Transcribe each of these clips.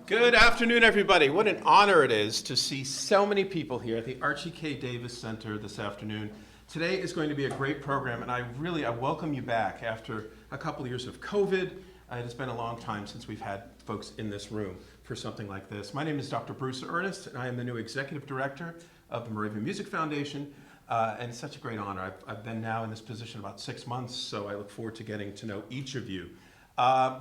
Good afternoon, everybody. What an honor it is to see so many people here at the Archie K. Davis Center this afternoon. Today is going to be a great program, and I welcome you back after a couple of years of COVID. It has been a long time since we've had folks in this room for something like this. My name is Dr. Bruce Ernest, and I am the new Executive Director of the Moravian Music Foundation, and it's such a great honor. I've been now in this position about 6 months, so I look forward to getting to know each of you.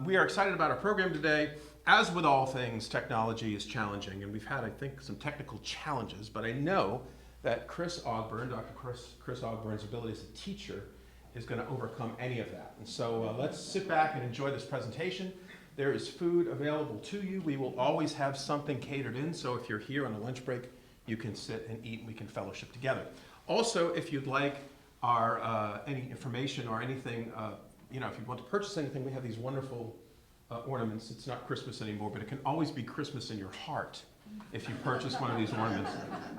We are excited about our program today. As with all things, technology is challenging, and we've had, I think, some technical challenges, but I know that Chris Ogburn, Dr. Chris Ogburn's ability as a teacher is going to overcome any of that. And so let's sit back and enjoy this presentation. There is food available to you. We will always have something catered in, so if you're here on a lunch break, you can sit and eat and we can fellowship together. Also, if you'd like our any information or anything, if you want to purchase anything, we have these wonderful ornaments. It's not Christmas anymore, but it can always be Christmas in your heart if you purchase one of these ornaments.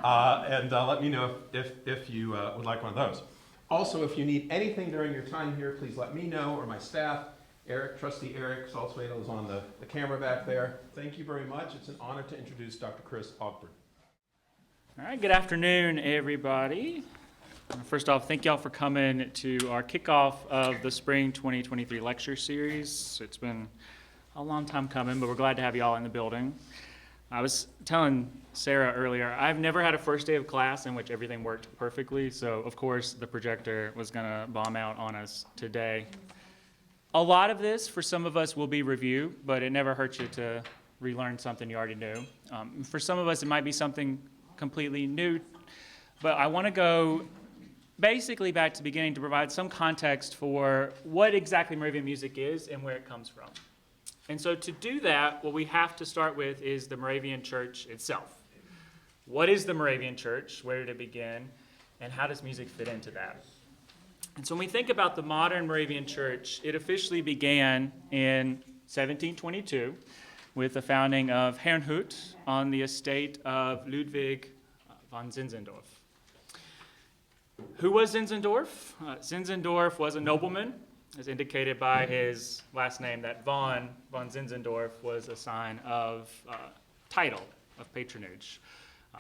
Let me know if you would like one of those. Also, if you need anything during your time here, please let me know or my staff. Trustee Eric Salzwedel is on the camera back there. Thank you very much. It's an honor to introduce Dr. Chris Ogburn. All right, good afternoon, everybody. First off, thank y'all for coming to our kickoff of the Spring 2023 lecture series. It's been a long time coming, but we're glad to have you all in the building. I was telling Sarah earlier, I've never had a first day of class in which everything worked perfectly, so of course the projector was going to bomb out on us today. A lot of this, for some of us, will be review, but it never hurts you to relearn something you already knew. For some of us, it might be something completely new, but I want to go basically back to the beginning to provide some context for what exactly Moravian music is and where it comes from. And so to do that, what we have to start with is the Moravian Church itself. What is the Moravian Church? Where did it begin? And how does music fit into that? And so when we think about the modern Moravian Church, it officially began in 1722 with the founding of Herrnhut on the estate of Ludwig von Zinzendorf. Who was Zinzendorf? Zinzendorf was a nobleman, as indicated by his last name, that von Zinzendorf was a sign of title, of patronage.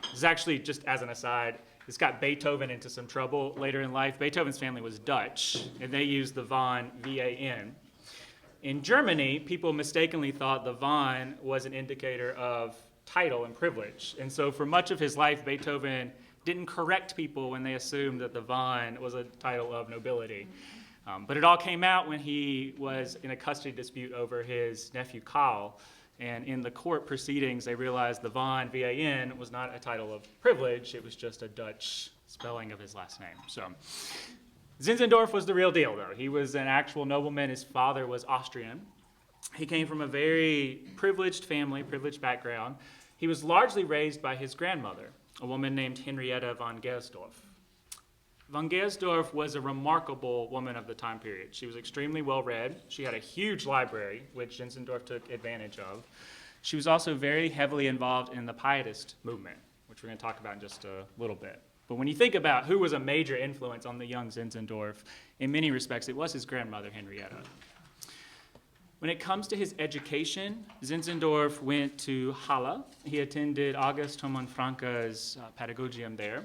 This is actually, just as an aside, this got Beethoven into some trouble later in life. Beethoven's family was Dutch, and they used the von, V-A-N. In Germany, people mistakenly thought the von was an indicator of title and privilege. And so for much of his life, Beethoven didn't correct people when they assumed that the von was a title of nobility. But it all came out when he was in a custody dispute over his nephew Karl, and in the court proceedings they realized the von, V-A-N, was not a title of privilege, it was just a Dutch spelling of his last name. So Zinzendorf was the real deal, though. He was an actual nobleman. His father was Austrian. He came from a very privileged family, privileged background. He was largely raised by his grandmother, a woman named Henrietta von Gersdorf. Von Gersdorf was a remarkable woman of the time period. She was extremely well-read. She had a huge library, which Zinzendorf took advantage of. She was also very heavily involved in the Pietist movement, which we're going to talk about in just a little bit. But when you think about who was a major influence on the young Zinzendorf, in many respects, it was his grandmother, Henrietta. When it comes to his education, Zinzendorf went to Halle. He attended August Hermann Francke's pedagogium there.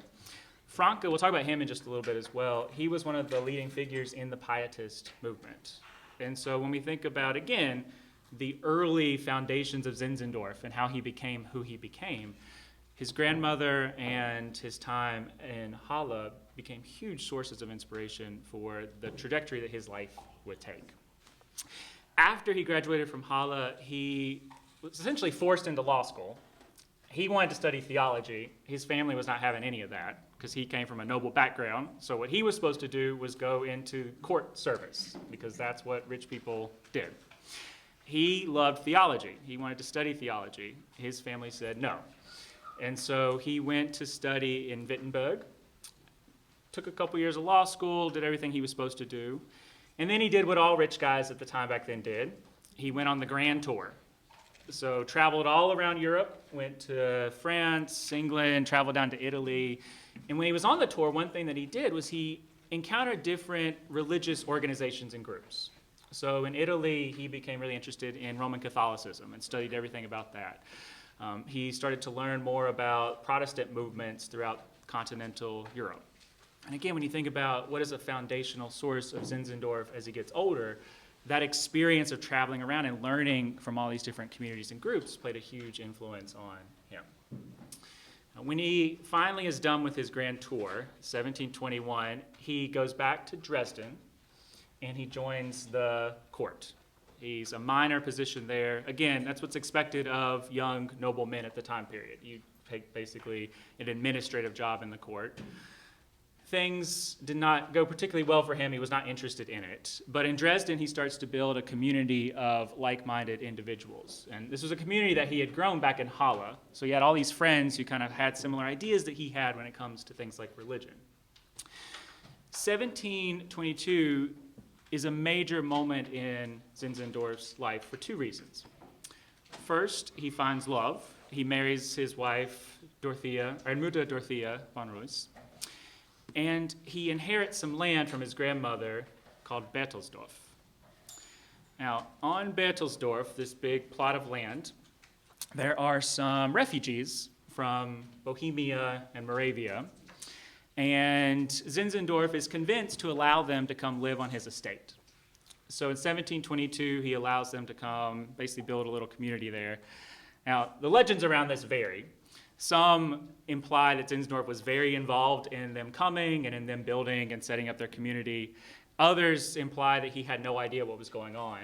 Francke, we'll talk about him in just a little bit as well. He was one of the leading figures in the Pietist movement. And so when we think about, again, the early foundations of Zinzendorf and how he became who he became, his grandmother and his time in Halle became huge sources of inspiration for the trajectory that his life would take. After he graduated from Halle, he was essentially forced into law school. He wanted to study theology. His family was not having any of that because he came from a noble background. So what he was supposed to do was go into court service because that's what rich people did. He loved theology. He wanted to study theology. His family said no. And so he went to study in Wittenberg, took a couple years of law school, did everything he was supposed to do. And then he did what all rich guys at the time back then did. He went on the Grand Tour. So traveled all around Europe, went to France, England, traveled down to Italy. And when he was on the tour, one thing that he did was he encountered different religious organizations and groups. So in Italy, he became really interested in Roman Catholicism and studied everything about that. He started to learn more about Protestant movements throughout continental Europe. And again, when you think about what is a foundational source of Zinzendorf as he gets older, that experience of traveling around and learning from all these different communities and groups played a huge influence on him. When he finally is done with his grand tour, 1721, he goes back to Dresden and he joins the court. He's a minor position there. Again, that's what's expected of young noblemen at the time period. You take basically an administrative job in the court. Things did not go particularly well for him. He was not interested in it. But in Dresden, he starts to build a community of like-minded individuals. And this was a community that he had grown back in Halle. So he had all these friends who kind of had similar ideas that he had when it comes to things like religion. 1722 is a major moment in Zinzendorf's life for two reasons. First, he finds love. He marries his wife, Mutter Dorothea von Reuss. And he inherits some land from his grandmother called Berthelsdorf. Now, on Berthelsdorf, this big plot of land, there are some refugees from Bohemia and Moravia, and Zinzendorf is convinced to allow them to come live on his estate. So in 1722, he allows them to come, basically build a little community there. Now, the legends around this vary. Some imply that Zinzendorf was very involved in them coming and in them building and setting up their community. Others imply that he had no idea what was going on.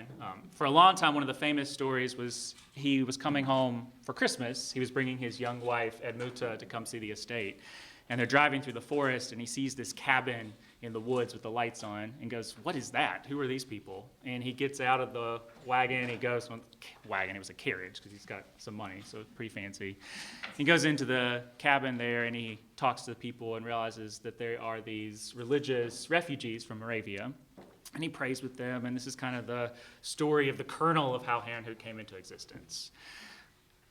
For a long time, one of the famous stories was he was coming home for Christmas. He was bringing his young wife, Edmuta, to come see the estate. And they're driving through the forest, and he sees this cabin in the woods with the lights on and goes, "What is that? Who are these people?" And he gets out of the wagon. He goes, wagon, it was a carriage because he's got some money, so it's pretty fancy. He goes into the cabin there, and he talks to the people and realizes that there are these religious refugees from Moravia. And he prays with them, and this is kind of the story of the kernel of how Herrnhut came into existence.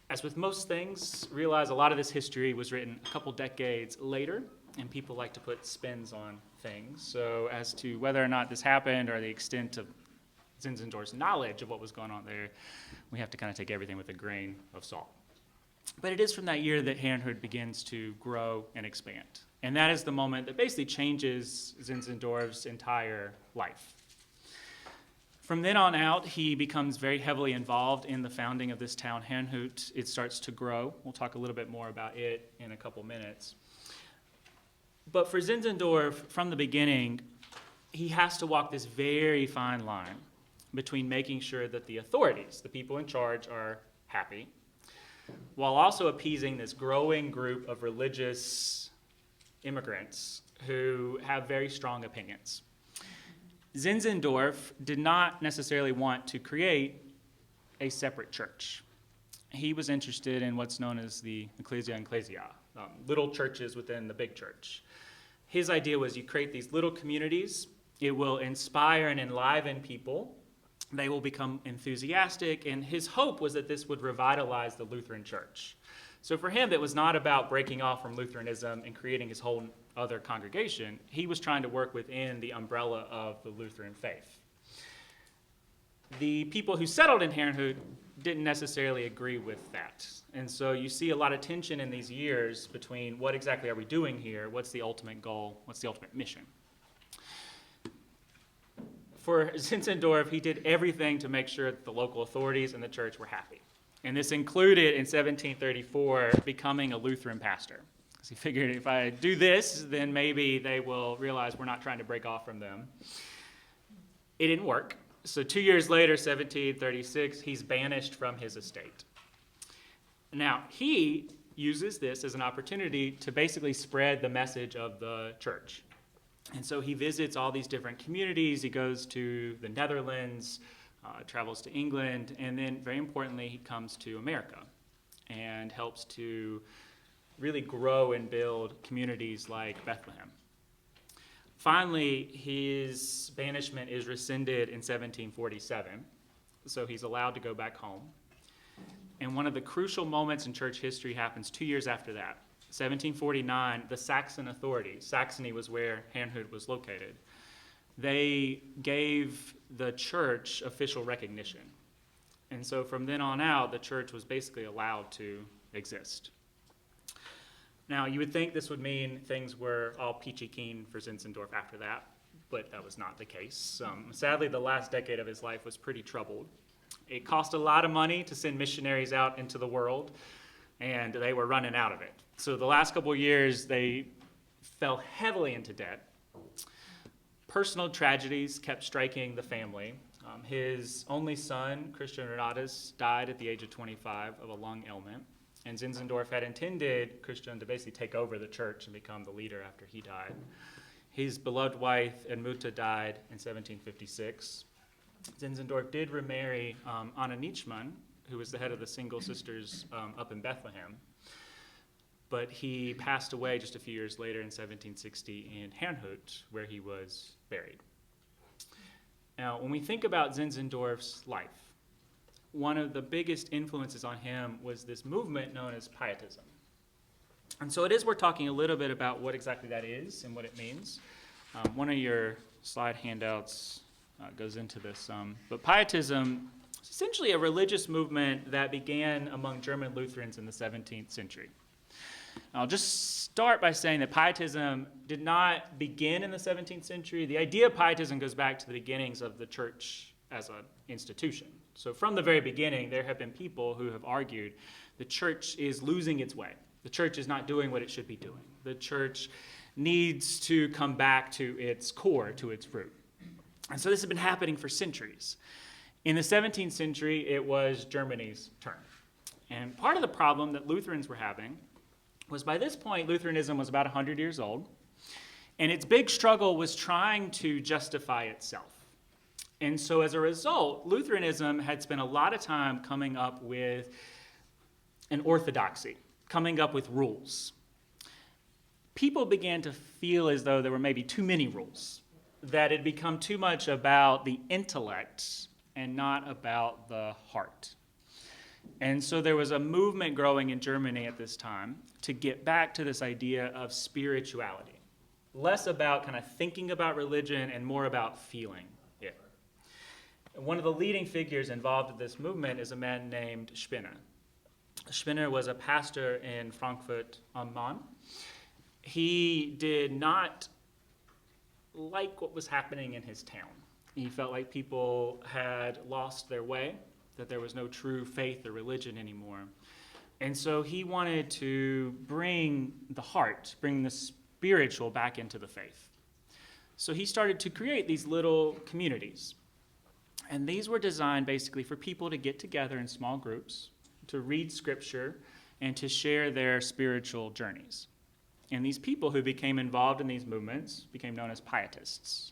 As with most things, realize a lot of this history was written a couple decades later, and people like to put spins on things. So as to whether or not this happened or the extent of Zinzendorf's knowledge of what was going on there, we have to kind of take everything with a grain of salt. But it is from that year that Herrnhut begins to grow and expand. And that is the moment that basically changes Zinzendorf's entire life. From then on out, he becomes very heavily involved in the founding of this town, Herrnhut. It starts to grow. We'll talk a little bit more about it in a couple minutes. But for Zinzendorf, from the beginning, he has to walk this very fine line between making sure that the authorities, the people in charge, are happy, while also appeasing this growing group of religious immigrants who have very strong opinions. Zinzendorf did not necessarily want to create a separate church. He was interested in what's known as the ecclesia, little churches within the big church. His idea was you create these little communities, it will inspire and enliven people, they will become enthusiastic, and his hope was that this would revitalize the Lutheran church. So for him, it was not about breaking off from Lutheranism and creating his whole other congregation. He was trying to work within the umbrella of the Lutheran faith. The people who settled in Herrnhut didn't necessarily agree with that. And so you see a lot of tension in these years between what exactly are we doing here, what's the ultimate goal, what's the ultimate mission. For Zinzendorf, he did everything to make sure that the local authorities and the church were happy. And this included, in 1734, becoming a Lutheran pastor. Because he figured if I do this, then maybe they will realize we're not trying to break off from them. It didn't work. So 2 years later, 1736, he's banished from his estate. Now, he uses this as an opportunity to basically spread the message of the church. And so he visits all these different communities. He goes to the Netherlands, travels to England, and then, very importantly, he comes to America and helps to really grow and build communities like Bethlehem. Finally, his banishment is rescinded in 1747, so he's allowed to go back home. And one of the crucial moments in church history happens 2 years after that. 1749, the Saxon authorities, Saxony was where Herrnhut was located, they gave the church official recognition. And so from then on out, the church was basically allowed to exist. Now, you would think this would mean things were all peachy keen for Zinzendorf after that, but that was not the case. Sadly, the last decade of his life was pretty troubled. It cost a lot of money to send missionaries out into the world, and they were running out of it. So the last couple of years, they fell heavily into debt. Personal tragedies kept striking the family. His only son, Christian Renatus, died at the age of 25 of a lung ailment. And Zinzendorf had intended Christian to basically take over the church and become the leader after he died. His beloved wife, Edmuta, died in 1756. Zinzendorf did remarry Anna Nietzschmann, who was the head of the Single Sisters up in Bethlehem. But he passed away just a few years later in 1760 in Herrnhut, where he was buried. Now, when we think about Zinzendorf's life, one of the biggest influences on him was this movement known as Pietism. And so it is worth talking a little bit about what exactly that is and what it means. One of your slide handouts goes into this. But Pietism is essentially a religious movement that began among German Lutherans in the 17th century. I'll just start by saying that Pietism did not begin in the 17th century. The idea of Pietism goes back to the beginnings of the church as an institution. So from the very beginning, there have been people who have argued the church is losing its way. The church is not doing what it should be doing. The church needs to come back to its core, to its root. And so this has been happening for centuries. In the 17th century, it was Germany's turn. And part of the problem that Lutherans were having was by this point, Lutheranism was about 100 years old, and its big struggle was trying to justify itself. And so as a result, Lutheranism had spent a lot of time coming up with an orthodoxy, coming up with rules. People began to feel as though there were maybe too many rules, that it had become too much about the intellect and not about the heart. And so there was a movement growing in Germany at this time to get back to this idea of spirituality, less about kind of thinking about religion and more about feeling it. One of the leading figures involved in this movement is a man named Spinner. Spinner was a pastor in Frankfurt am Main. He did not like what was happening in his town. He felt like people had lost their way, that there was no true faith or religion anymore. And so he wanted to bring the heart, bring the spiritual back into the faith. So he started to create these little communities. And these were designed basically for people to get together in small groups, to read scripture, and to share their spiritual journeys. And these people who became involved in these movements became known as pietists.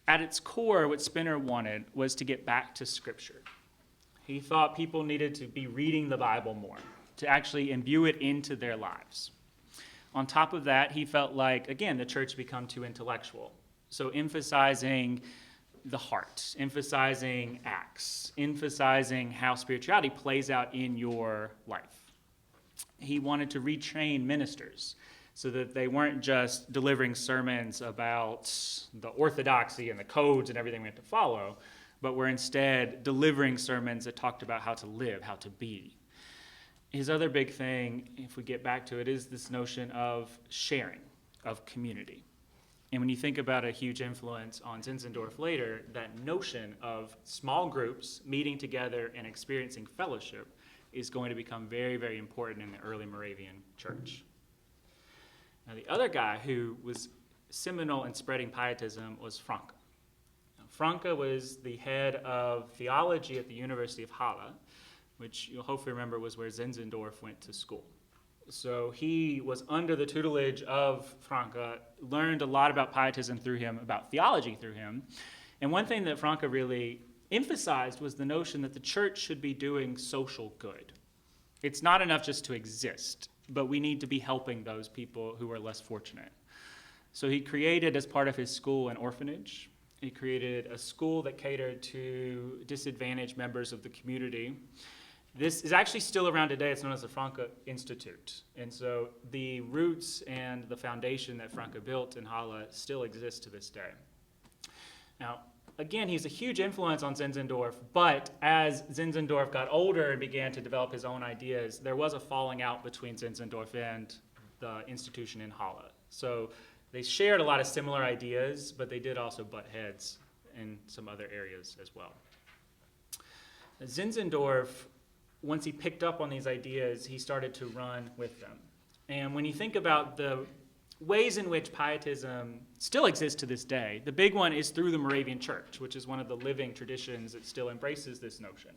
At its core, what Spinner wanted was to get back to Scripture. He thought people needed to be reading the Bible more, to actually imbue it into their lives. On top of that, he felt like, again, the church had become too intellectual. So emphasizing the heart, emphasizing acts, emphasizing how spirituality plays out in your life. He wanted to retrain ministers, so that they weren't just delivering sermons about the orthodoxy and the codes and everything we have to follow, but were instead delivering sermons that talked about how to live, how to be. His other big thing, if we get back to it, is this notion of sharing, of community. And when you think about a huge influence on Zinzendorf later, that notion of small groups meeting together and experiencing fellowship is going to become very, very important in the early Moravian church. Now, the other guy who was seminal in spreading pietism was Franke. Now, Franke was the head of theology at the University of Halle, which you'll hopefully remember was where Zinzendorf went to school. So he was under the tutelage of Franke, learned a lot about pietism through him, about theology through him. And one thing that Franke really emphasized was the notion that the church should be doing social good. It's not enough just to exist, but we need to be helping those people who are less fortunate. So he created, as part of his school, an orphanage. He created a school that catered to disadvantaged members of the community. This is actually still around today. It's known as the Franke Institute. And so the roots and the foundation that Franke built in Halle still exists to this day. Now, again, he's a huge influence on Zinzendorf, but as Zinzendorf got older and began to develop his own ideas, there was a falling out between Zinzendorf and the institution in Halle. So they shared a lot of similar ideas, but they did also butt heads in some other areas as well. Zinzendorf, once he picked up on these ideas, he started to run with them. And when you think about the ways in which pietism still exists to this day, the big one is through the Moravian Church, which is one of the living traditions that still embraces this notion.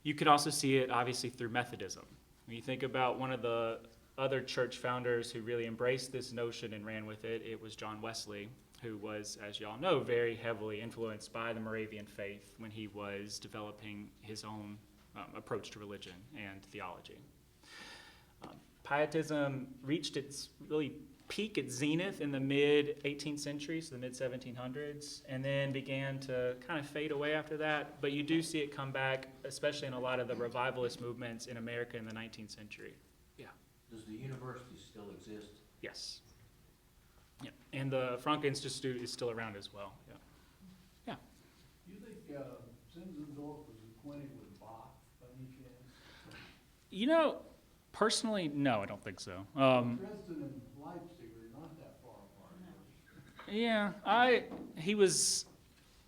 You could also see it, obviously, through Methodism. When you think about one of the other church founders who really embraced this notion and ran with it, it was John Wesley, who was, as you all know, very heavily influenced by the Moravian faith when he was developing his own approach to religion and theology. Pietism reached its really peak, its zenith in the mid-18th century, so the mid-1700s, and then began to kind of fade away after that. But you do see it come back, especially in a lot of the revivalist movements in America in the 19th century. Yeah. Does the university still exist? Yes. Yeah. And the Franke Institute is still around as well. Yeah. Yeah. Do you think Zinzendorf was acquainted with Bach by any chance? You know, personally, no, I don't think so. Dresden and Leipzig are not that far apart. Yeah, he was,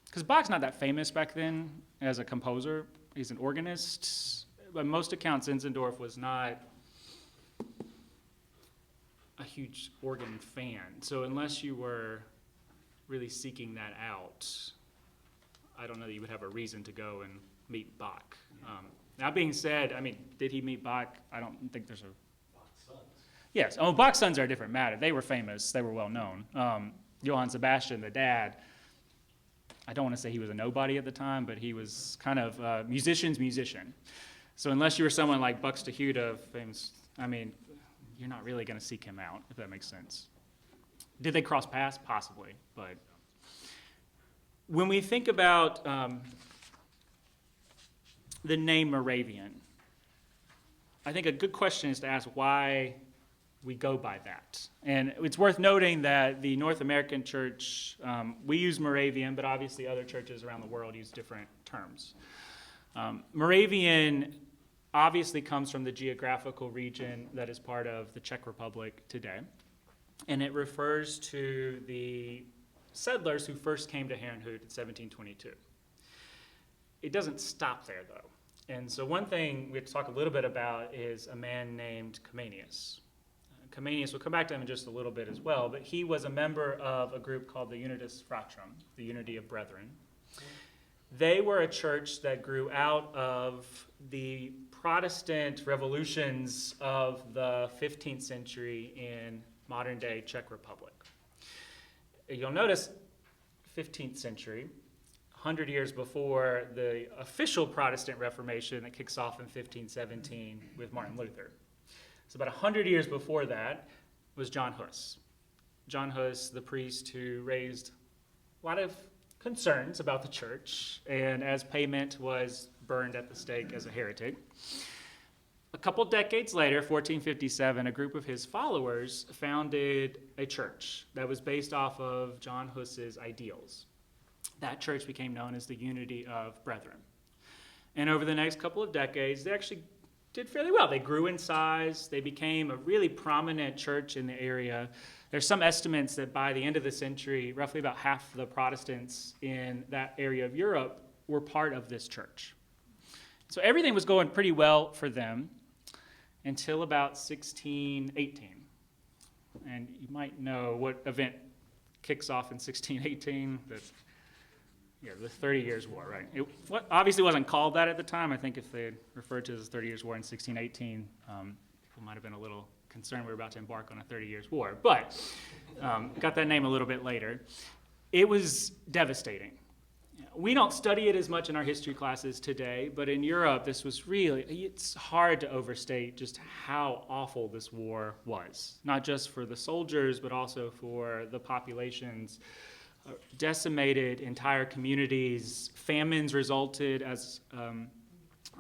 because Bach's not that famous back then as a composer. He's an organist. By most accounts, Zinzendorf was not a huge organ fan. So unless you were really seeking that out, I don't know that you would have a reason to go and meet Bach. That being said, I mean, did he meet Bach? I don't think there's a... Bach's sons. Yes. Oh, Bach's sons are a different matter. They were famous. They were well known. Johann Sebastian, the dad, I don't want to say he was a nobody at the time, but he was kind of a musician's musician. So unless you were someone like Buxtehude, famous, I mean, you're not really going to seek him out, if that makes sense. Did they cross paths? Possibly. But when we think about the name Moravian, I think a good question is to ask why we go by that. And it's worth noting that the North American church, we use Moravian, but obviously other churches around the world use different terms. Moravian obviously comes from the geographical region that is part of the Czech Republic today. And it refers to the settlers who first came to Herrnhut in 1722. It doesn't stop there, though. And so one thing we have to talk a little bit about is a man named Comenius. Comenius, we'll come back to him in just a little bit as well, but he was a member of a group called the Unitas Fratrum, the Unity of Brethren. They were a church that grew out of the Protestant revolutions of the 15th century in modern-day Czech Republic. You'll notice 15th century, 100 years before the official Protestant Reformation that kicks off in 1517 with Martin Luther. So about 100 years before that was John Hus. John Hus, the priest who raised a lot of concerns about the church, and as payment was burned at the stake as a heretic. A couple decades later, 1457, a group of his followers founded a church that was based off of John Hus's ideals. That church became known as the Unity of Brethren. And over the next couple of decades, they actually did fairly well. They grew in size. They became a really prominent church in the area. There's some estimates that by the end of the century, roughly about half the Protestants in that area of Europe were part of this church. So everything was going pretty well for them until about 1618. And you might know what event kicks off in 1618. The 30 Years' War, right? It obviously wasn't called that at the time. I think if they had referred to it as the 30 Years' War in 1618, people might have been a little concerned we were about to embark on a 30 Years' War. But got that name a little bit later. It was devastating. We don't study it as much in our history classes today, but in Europe, this was really, it's hard to overstate just how awful this war was. Not just for the soldiers, but also for the populations. Decimated entire communities. Famines resulted as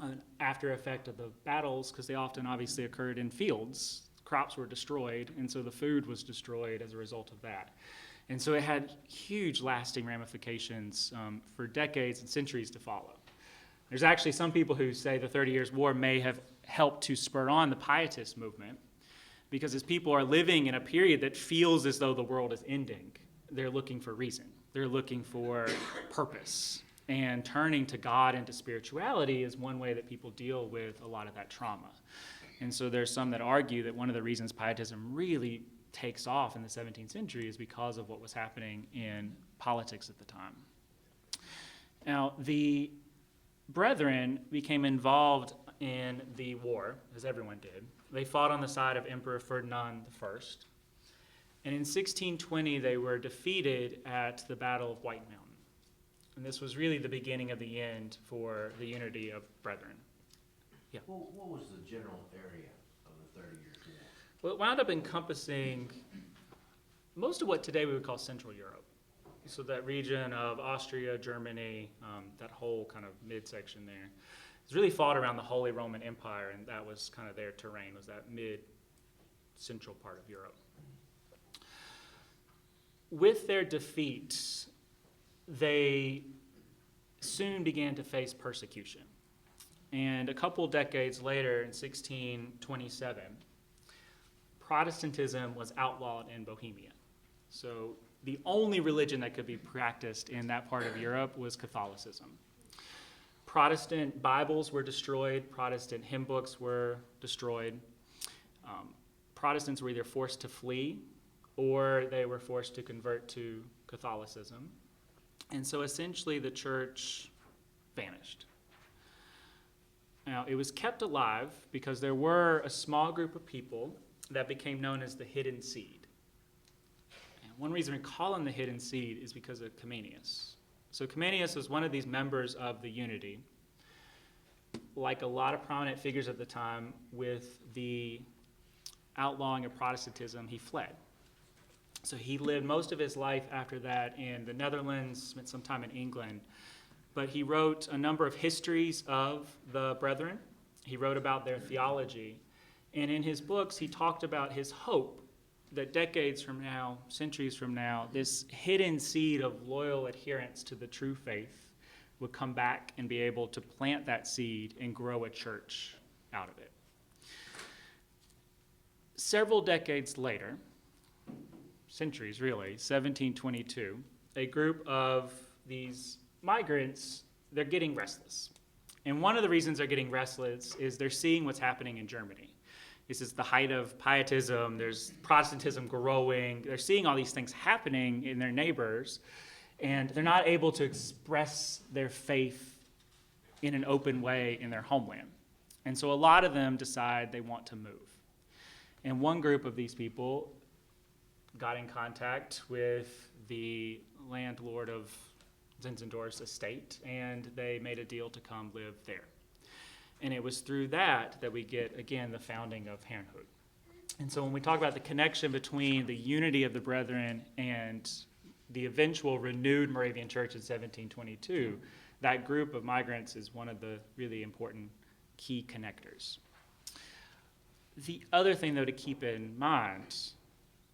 an after effect of the battles, because they often obviously occurred in fields. Crops were destroyed, and so the food was destroyed as a result of that. And so it had huge lasting ramifications for decades and centuries to follow. There's actually some people who say the 30 Years' War may have helped to spur on the Pietist movement, because as people are living in a period that feels as though the world is ending, they're looking for reason. They're looking for purpose. And turning to God and to spirituality is one way that people deal with a lot of that trauma. And so there's some that argue that one of the reasons Pietism really takes off in the 17th century is because of what was happening in politics at the time. Now, the Brethren became involved in the war, as everyone did. They fought on the side of Emperor Ferdinand I. And in 1620, they were defeated at the Battle of White Mountain. And this was really the beginning of the end for the unity of Brethren. Yeah. Well, what was the general area of the 30 Years' War? Well, it wound up encompassing most of what today we would call Central Europe. So that region of Austria, Germany, that whole kind of midsection there. It's really fought around the Holy Roman Empire, and that was kind of their terrain, was that mid-central part of Europe. With their defeat, they soon began to face persecution. And a couple decades later, in 1627, Protestantism was outlawed in Bohemia. So the only religion that could be practiced in that part of Europe was Catholicism. Protestant Bibles were destroyed. Protestant hymn books were destroyed. Protestants were either forced to flee or they were forced to convert to Catholicism. And so essentially the church vanished. Now, it was kept alive because there were a small group of people that became known as the hidden seed. And one reason we call them the hidden seed is because of Comenius. So Comenius was one of these members of the unity. Like a lot of prominent figures at the time, with the outlawing of Protestantism, he fled. So he lived most of his life after that in the Netherlands, spent some time in England. But he wrote a number of histories of the Brethren. He wrote about their theology. And in his books, he talked about his hope that decades from now, centuries from now, this hidden seed of loyal adherence to the true faith would come back and be able to plant that seed and grow a church out of it. Several decades later, centuries really, 1722, a group of these migrants, they're getting restless. And one of the reasons they're getting restless is they're seeing what's happening in Germany. This is the height of Pietism, there's Protestantism growing, they're seeing all these things happening in their neighbors, and they're not able to express their faith in an open way in their homeland. And so a lot of them decide they want to move. And one group of these people got in contact with the landlord of Zinzendorf's estate, and they made a deal to come live there. And it was through that that we get, again, the founding of Herrnhut. And so when we talk about the connection between the unity of the Brethren and the eventual renewed Moravian Church in 1722, that group of migrants is one of the really important key connectors. The other thing, though, to keep in mind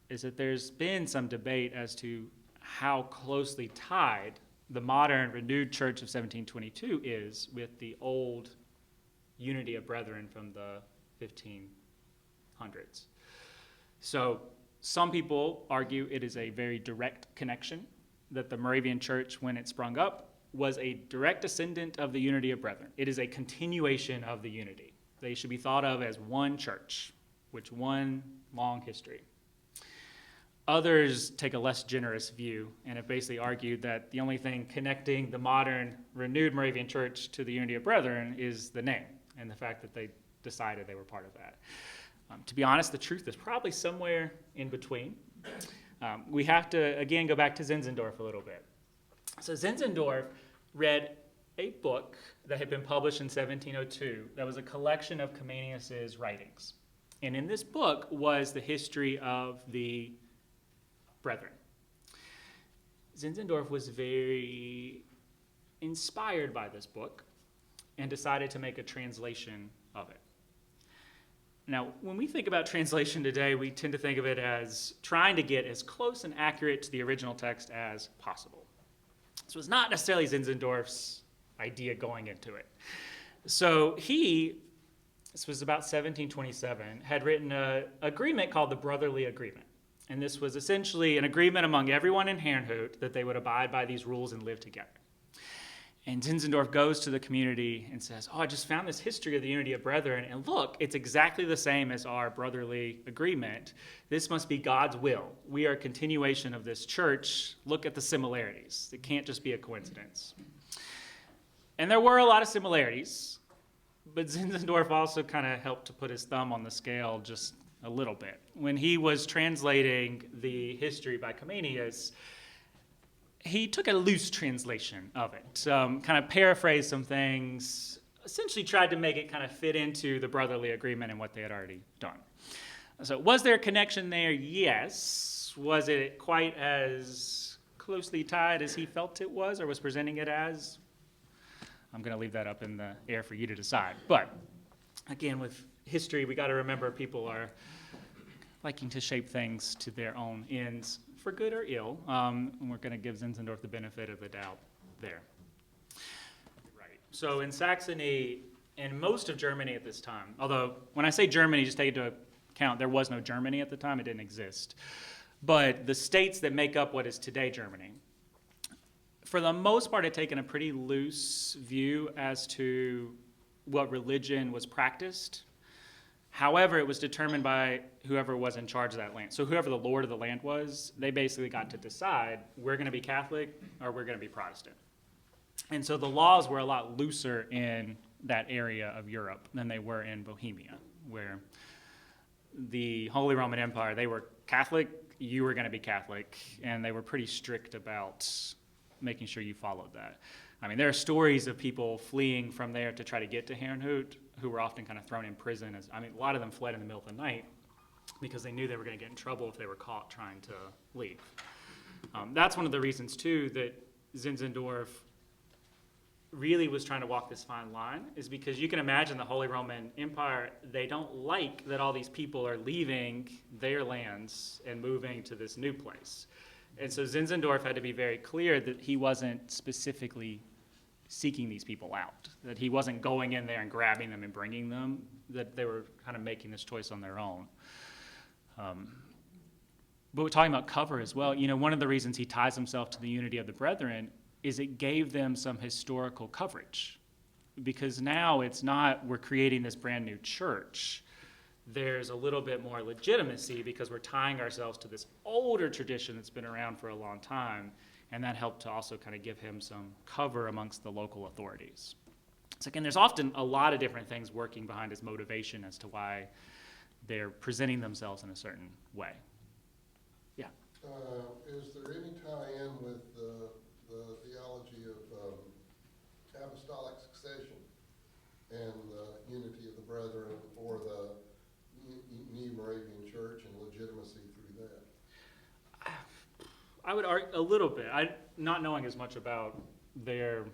is that there's been some debate as to how closely tied the modern renewed church of 1722 is with the old unity of brethren from the 1500s. So some people argue it is a very direct connection, that the Moravian church, when it sprung up, was a direct descendant of the unity of brethren. It is a continuation of the unity. They should be thought of as one church, which one long history. Others take a less generous view and have basically argued that the only thing connecting the modern renewed Moravian church to the unity of brethren is the name and the fact that they decided they were part of that. To be honest, the truth is probably somewhere in between. We have to, again, go back to Zinzendorf a little bit. So Zinzendorf read a book that had been published in 1702 that was a collection of Comenius's writings. And in this book was the history of the Brethren. Zinzendorf was very inspired by this book, and decided to make a translation of it. Now, when we think about translation today, we tend to think of it as trying to get as close and accurate to the original text as possible. This was not necessarily Zinzendorf's idea going into it. So this was about 1727, had written an agreement called the Brotherly Agreement. And this was essentially an agreement among everyone in Herrnhut that they would abide by these rules and live together. And Zinzendorf goes to the community and says, I just found this history of the unity of brethren, and look, it's exactly the same as our brotherly agreement. This must be God's will. We are a continuation of this church. Look at the similarities. It can't just be a coincidence. And there were a lot of similarities, but Zinzendorf also kind of helped to put his thumb on the scale just a little bit. When he was translating the history by Comenius, he took a loose translation of it, kind of paraphrased some things, essentially tried to make it kind of fit into the brotherly agreement and what they had already done. So was there a connection there? Yes. Was it quite as closely tied as he felt it was or was presenting it as? I'm going to leave that up in the air for you to decide. But again, with history, we got to remember people are liking to shape things to their own ends, for good or ill, and we're going to give Zinzendorf the benefit of the doubt there. Right. So in Saxony and most of Germany at this time, although when I say Germany, just take into account there was no Germany at the time, it didn't exist. But the states that make up what is today Germany, for the most part, had taken a pretty loose view as to what religion was practiced. However, it was determined by whoever was in charge of that land. So whoever the lord of the land was, they basically got to decide, we're going to be Catholic or we're going to be Protestant. And so the laws were a lot looser in that area of Europe than they were in Bohemia, where the Holy Roman Empire, they were Catholic, you were going to be Catholic, and they were pretty strict about making sure you followed that. I mean, there are stories of people fleeing from there to try to get to Herrnhut who were often kind of thrown in prison. A lot of them fled in the middle of the night because they knew they were going to get in trouble if they were caught trying to leave. That's one of the reasons, too, that Zinzendorf really was trying to walk this fine line, is because you can imagine the Holy Roman Empire, they don't like that all these people are leaving their lands and moving to this new place. And so Zinzendorf had to be very clear that he wasn't specifically seeking these people out, that he wasn't going in there and grabbing them and bringing them, that they were kind of making this choice on their own. But we're talking about cover as well. One of the reasons he ties himself to the unity of the brethren is it gave them some historical coverage. Because now it's not we're creating this brand new church. There's a little bit more legitimacy because we're tying ourselves to this older tradition that's been around for a long time, and that helped to also kind of give him some cover amongst the local authorities. So again, there's often a lot of different things working behind his motivation as to why they're presenting themselves in a certain way. Yeah. Is there any tie-in with the theology of apostolic succession and the unity of the brethren, or the new Moravian Church and legitimacy through that? I would argue a little bit. Not knowing as much about their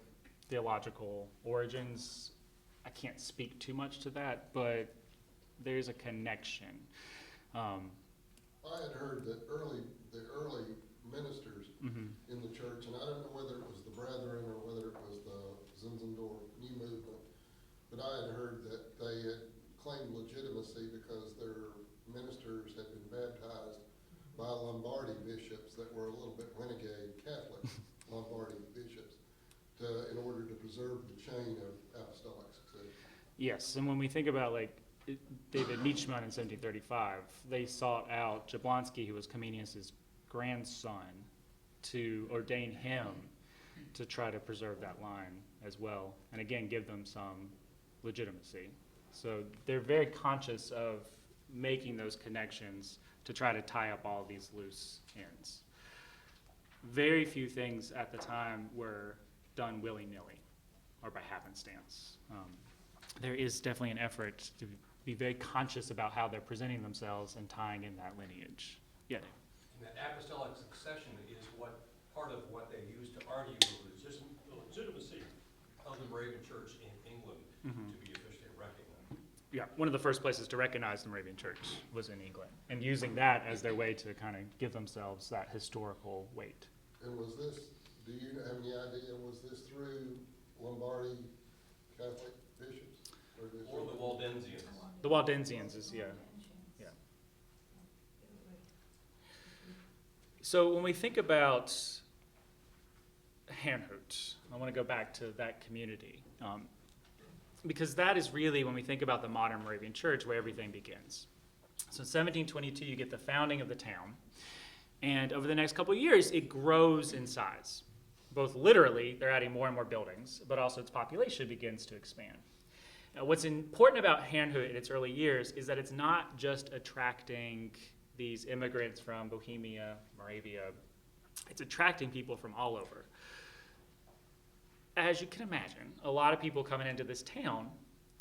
theological origins, I can't speak too much to that, but there's a connection. I had heard that the early ministers in the church, and I don't know whether it was the Brethren or whether it was the Zinzendorf New Movement, but I had heard that they had claimed legitimacy because their ministers had been baptized by Lombardy bishops that were a little bit renegade Catholic Lombardy bishops in order to preserve the chain of apostolic succession. Yes, and when we think about David Nietzschmann in 1735, they sought out Jablonski, who was Comenius' grandson, to ordain him to try to preserve that line as well, and again give them some legitimacy. So they're very conscious of making those connections to try to tie up all these loose ends. Very few things at the time were done willy-nilly or by happenstance. There is definitely an effort to be very conscious about how they're presenting themselves and tying in that lineage. Yeah. And that apostolic succession is part of what they use to argue the legitimacy of the Moravian Church in England one of the first places to recognize the Moravian Church was in England, and using that as their way to kind of give themselves that historical weight. And was this, do you have any idea, was this through Lombardy Catholic bishops? Or the Waldensians. The Waldensians is, yeah. So when we think about Herrnhut, I want to go back to that community, because that is really, when we think about the modern Moravian Church, where everything begins. So in 1722, you get the founding of the town, and over the next couple of years, it grows in size. Both literally, they're adding more and more buildings, but also its population begins to expand. Now, what's important about Herrnhut in its early years is that it's not just attracting these immigrants from Bohemia, Moravia. It's attracting people from all over. As you can imagine, a lot of people coming into this town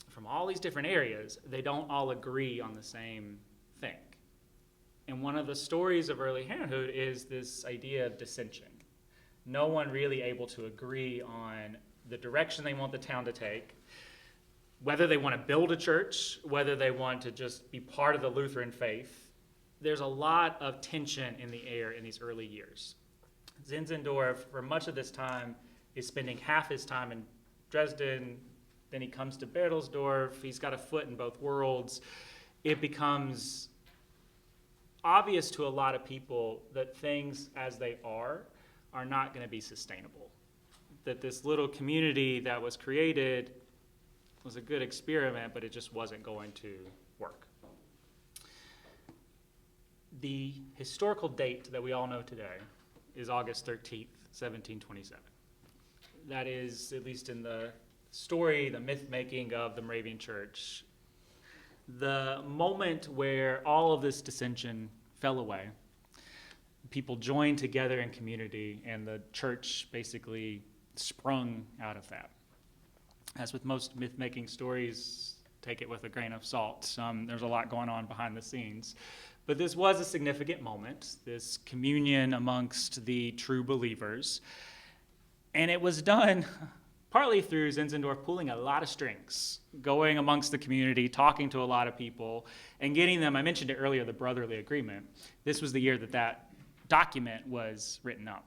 from all these different areas, they don't all agree on the same thing. And one of the stories of early Herrnhut is this idea of dissension. No one really able to agree on the direction they want the town to take, whether they want to build a church, whether they want to just be part of the Lutheran faith. There's a lot of tension in the air in these early years. Zinzendorf, for much of this time, is spending half his time in Dresden, then he comes to Berthelsdorf, he's got a foot in both worlds. It becomes obvious to a lot of people that things as they are not going to be sustainable. That this little community that was created was a good experiment, but it just wasn't going to work. The historical date that we all know today is August 13th, 1727. That is, at least in the story, the myth-making of the Moravian Church, the moment where all of this dissension fell away. People joined together in community, and the church basically sprung out of that. As with most myth-making stories, take it with a grain of salt. There's a lot going on behind the scenes. But this was a significant moment, this communion amongst the true believers. And it was done partly through Zinzendorf pulling a lot of strings, going amongst the community, talking to a lot of people, and getting them, I mentioned it earlier, the brotherly agreement. This was the year that document was written up.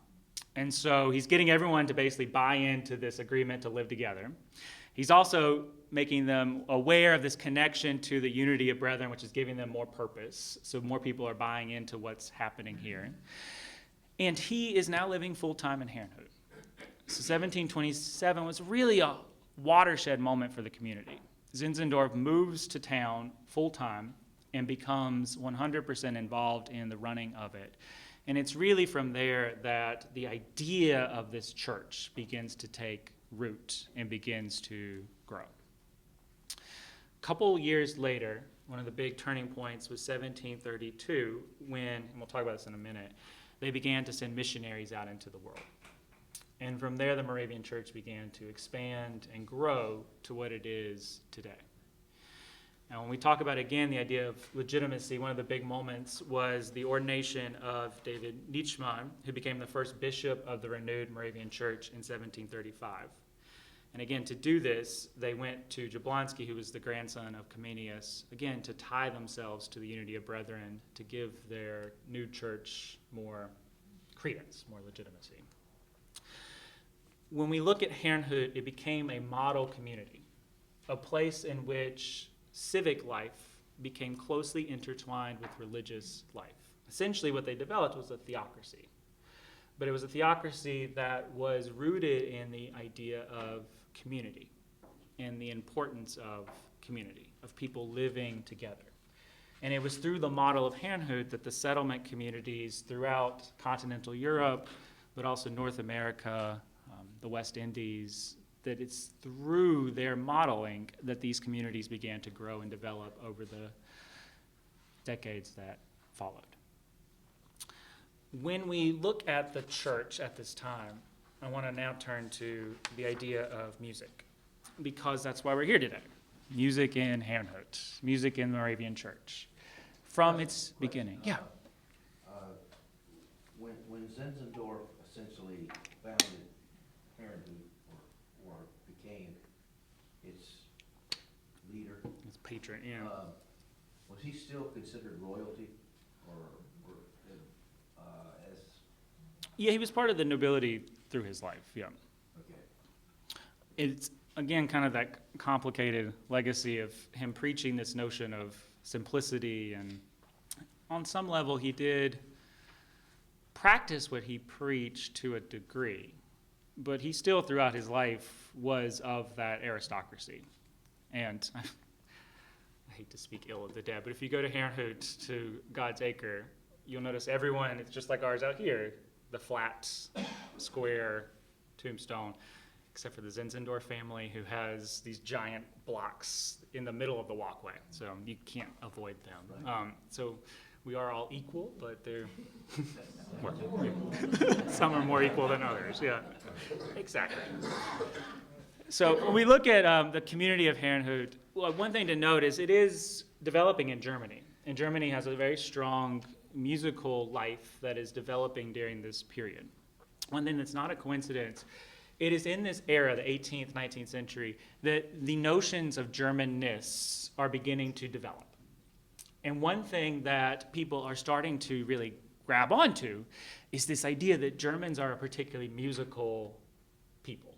And so he's getting everyone to basically buy into this agreement to live together. He's also making them aware of this connection to the unity of brethren, which is giving them more purpose. So more people are buying into what's happening here. And he is now living full-time in Herrnhut. So 1727 was really a watershed moment for the community. Zinzendorf moves to town full-time and becomes 100% involved in the running of it. And it's really from there that the idea of this church begins to take root and begins to grow. A couple years later, one of the big turning points was 1732 when, and we'll talk about this in a minute, they began to send missionaries out into the world. And from there, the Moravian Church began to expand and grow to what it is today. Now, when we talk about, again, the idea of legitimacy, one of the big moments was the ordination of David Nitschmann, who became the first bishop of the renewed Moravian Church in 1735. And again, to do this, they went to Jablonski, who was the grandson of Comenius, again, to tie themselves to the unity of brethren, to give their new church more credence, more legitimacy. When we look at Herrnhut, it became a model community, a place in which civic life became closely intertwined with religious life. Essentially, what they developed was a theocracy. But it was a theocracy that was rooted in the idea of community and the importance of community, of people living together. And it was through the model of Herrnhut that the settlement communities throughout continental Europe, but also North America, the West Indies, that it's through their modeling that these communities began to grow and develop over the decades that followed. When we look at the church at this time, I want to now turn to the idea of music, because that's why we're here today. Music in Herrnhut, music in the Moravian Church. From its beginning. Yeah. When Zinzendorf essentially founded Herrnhut, or became its leader, patron, you know. Was he still considered royalty, or as, Yeah, he was part of the nobility through his life, yeah. okay, It's, again, kind of that complicated legacy of him preaching this notion of simplicity, and on some level he did practice what he preached to a degree, but he still throughout his life was of that aristocracy. And I hate to speak ill of the dead, but if you go to Herrnhut, to God's Acre, you'll notice everyone, it's just like ours out here, the flat, square tombstone, except for the Zinzendorf family, who has these giant blocks in the middle of the walkway, so you can't avoid them. So we are all equal, but they're some are more equal than others. Yeah, exactly. So when we look at the community of Herrnhut, well, one thing to note is it is developing in Germany, and Germany has a very strong musical life that is developing during this period. One thing that's not a coincidence, it is in this era, the 18th, 19th century, that the notions of Germanness are beginning to develop. And one thing that people are starting to really grab onto is this idea that Germans are a particularly musical people.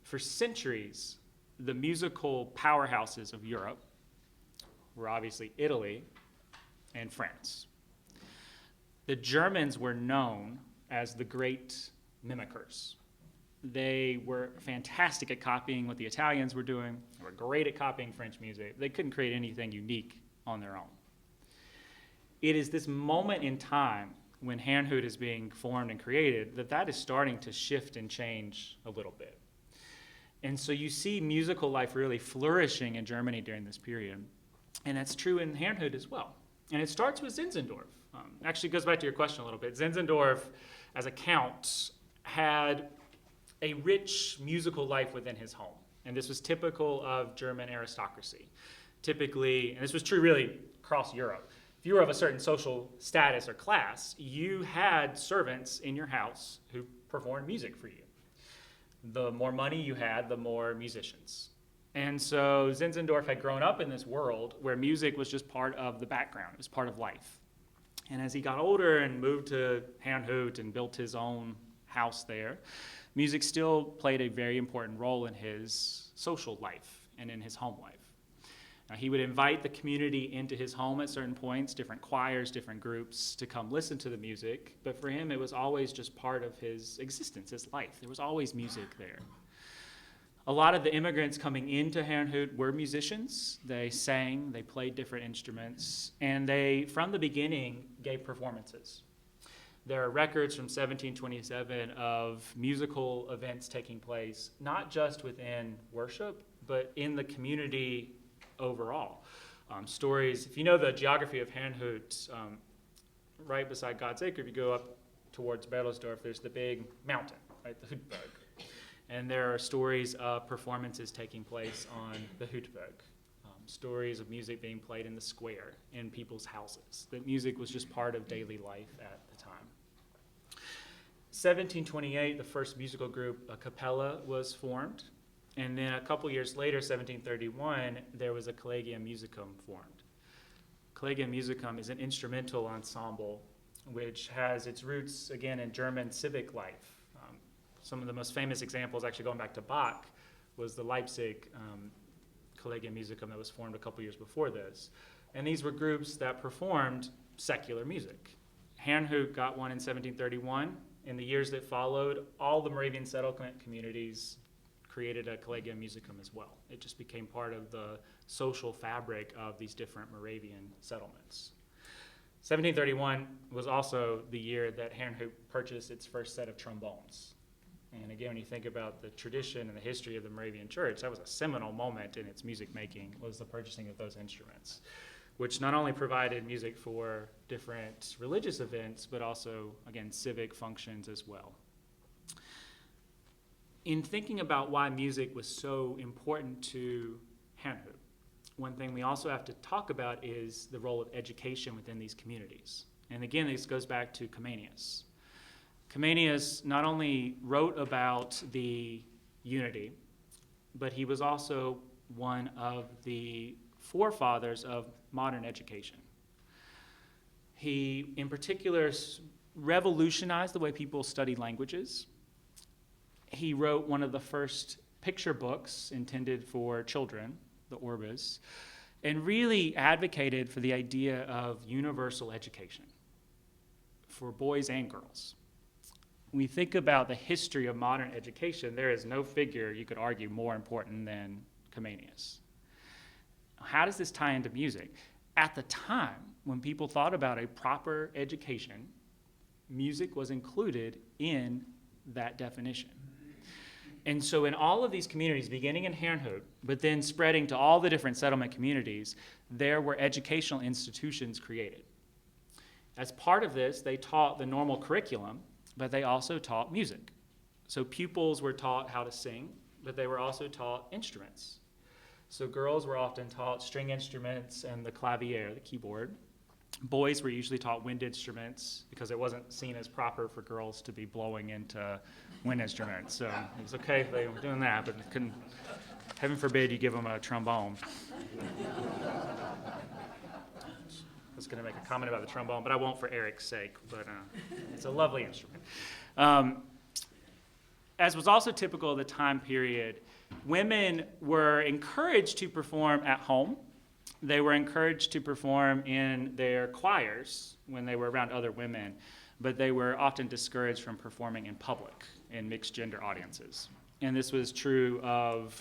For centuries, the musical powerhouses of Europe were obviously Italy and France. The Germans were known as the great mimickers. They were fantastic at copying what the Italians were doing. They were great at copying French music. They couldn't create anything unique on their own. It is this moment in time when Herrnhut is being formed and created that is starting to shift and change a little bit. And so you see musical life really flourishing in Germany during this period. And that's true in Herrnhut as well. And it starts with Zinzendorf. Actually goes back to your question a little bit. Zinzendorf, as a count, had a rich musical life within his home. And this was typical of German aristocracy. Typically, and this was true really across Europe, if you were of a certain social status or class, you had servants in your house who performed music for you. The more money you had, the more musicians. And so Zinzendorf had grown up in this world where music was just part of the background. It was part of life. And as he got older and moved to Herrnhut and built his own house there, music still played a very important role in his social life and in his home life. Now, he would invite the community into his home at certain points, different choirs, different groups, to come listen to the music. But for him, it was always just part of his existence, his life. There was always music there. A lot of the immigrants coming into Herrnhut were musicians. They sang, they played different instruments, and they, from the beginning, gave performances. There are records from 1727 of musical events taking place, not just within worship, but in the community overall. Stories, if you know the geography of Herrnhut, right beside God's Acre, if you go up towards Berlesdorf, there's the big mountain, right, the Hütberg. And there are stories of performances taking place on the Hütberg. Stories of music being played in the square, in people's houses. That music was just part of daily life at the time. 1728, the first musical group, a cappella, was formed. And then a couple years later, 1731, there was a Collegium Musicum formed. Collegium Musicum is an instrumental ensemble which has its roots, again, in German civic life. Some of the most famous examples, actually going back to Bach, was the Leipzig Collegium Musicum that was formed a couple years before this. And these were groups that performed secular music. Herrnhut got one in 1731. In the years that followed, all the Moravian settlement communities created a Collegium Musicum as well. It just became part of the social fabric of these different Moravian settlements. 1731 was also the year that Herrnhut purchased its first set of trombones. And again, when you think about the tradition and the history of the Moravian Church, that was a seminal moment in its music making, was the purchasing of those instruments, which not only provided music for different religious events, but also, again, civic functions as well. In thinking about why music was so important to Herrnhut, one thing we also have to talk about is the role of education within these communities. And again, this goes back to Comenius. Comenius not only wrote about the unity, but he was also one of the forefathers of modern education. He, in particular, revolutionized the way people study languages. He wrote one of the first picture books intended for children, the Orbis, and really advocated for the idea of universal education for boys and girls. When we think about the history of modern education, there is no figure, you could argue, more important than Comenius. How does this tie into music? At the time, when people thought about a proper education, music was included in that definition. And so in all of these communities, beginning in Herrnhut, but then spreading to all the different settlement communities, there were educational institutions created. As part of this, they taught the normal curriculum, but they also taught music. So pupils were taught how to sing, but they were also taught instruments. So girls were often taught string instruments and the clavier, the keyboard. Boys were usually taught wind instruments because it wasn't seen as proper for girls to be blowing into wind instruments. So it was okay if they were doing that, but couldn't, heaven forbid you give them a trombone. I was going to make a comment about the trombone, but I won't for Eric's sake, but it's a lovely instrument. As was also typical of the time period, women were encouraged to perform at home. They were encouraged to perform in their choirs when they were around other women, but they were often discouraged from performing in public in mixed gender audiences. And this was true of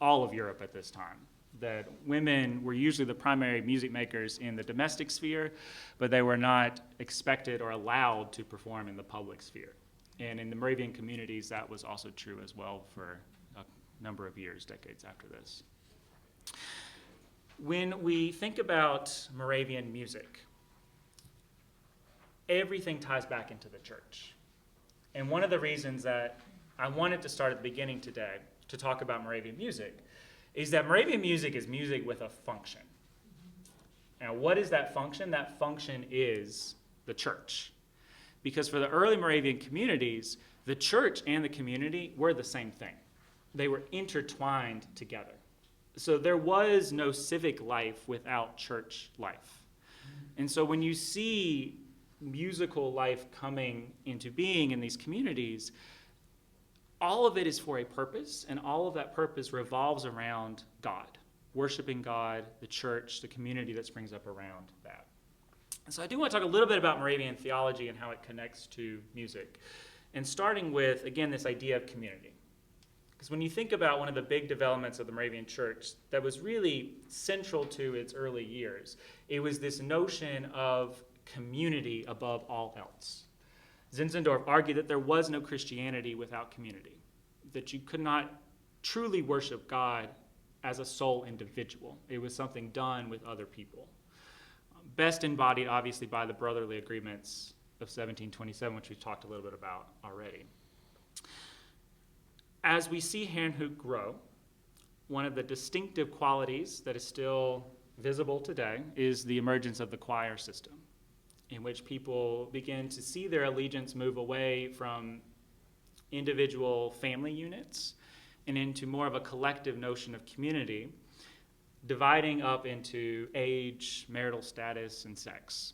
all of Europe at this time, that women were usually the primary music makers in the domestic sphere, but they were not expected or allowed to perform in the public sphere. And in the Moravian communities, that was also true as well for a number of years, decades after this. When we think about Moravian music, everything ties back into the church. And one of the reasons that I wanted to start at the beginning today to talk about Moravian music is that Moravian music is music with a function. Now, what is that function? That function is the church. Because for the early Moravian communities, the church and the community were the same thing. They were intertwined together. So there was no civic life without church life. And so when you see musical life coming into being in these communities, all of it is for a purpose, and all of that purpose revolves around God, worshiping God, the church, the community that springs up around that. And so I do want to talk a little bit about Moravian theology and how it connects to music. And starting with, again, this idea of community. Because when you think about one of the big developments of the Moravian church that was really central to its early years, it was this notion of community above all else. Zinzendorf argued that there was no Christianity without community, that you could not truly worship God as a sole individual. It was something done with other people. Best embodied, obviously, by the brotherly agreements of 1727, which we've talked a little bit about already. As we see Herrnhut grow, one of the distinctive qualities that is still visible today is the emergence of the choir system, in which people begin to see their allegiance move away from individual family units and into more of a collective notion of community, dividing up into age, marital status, and sex.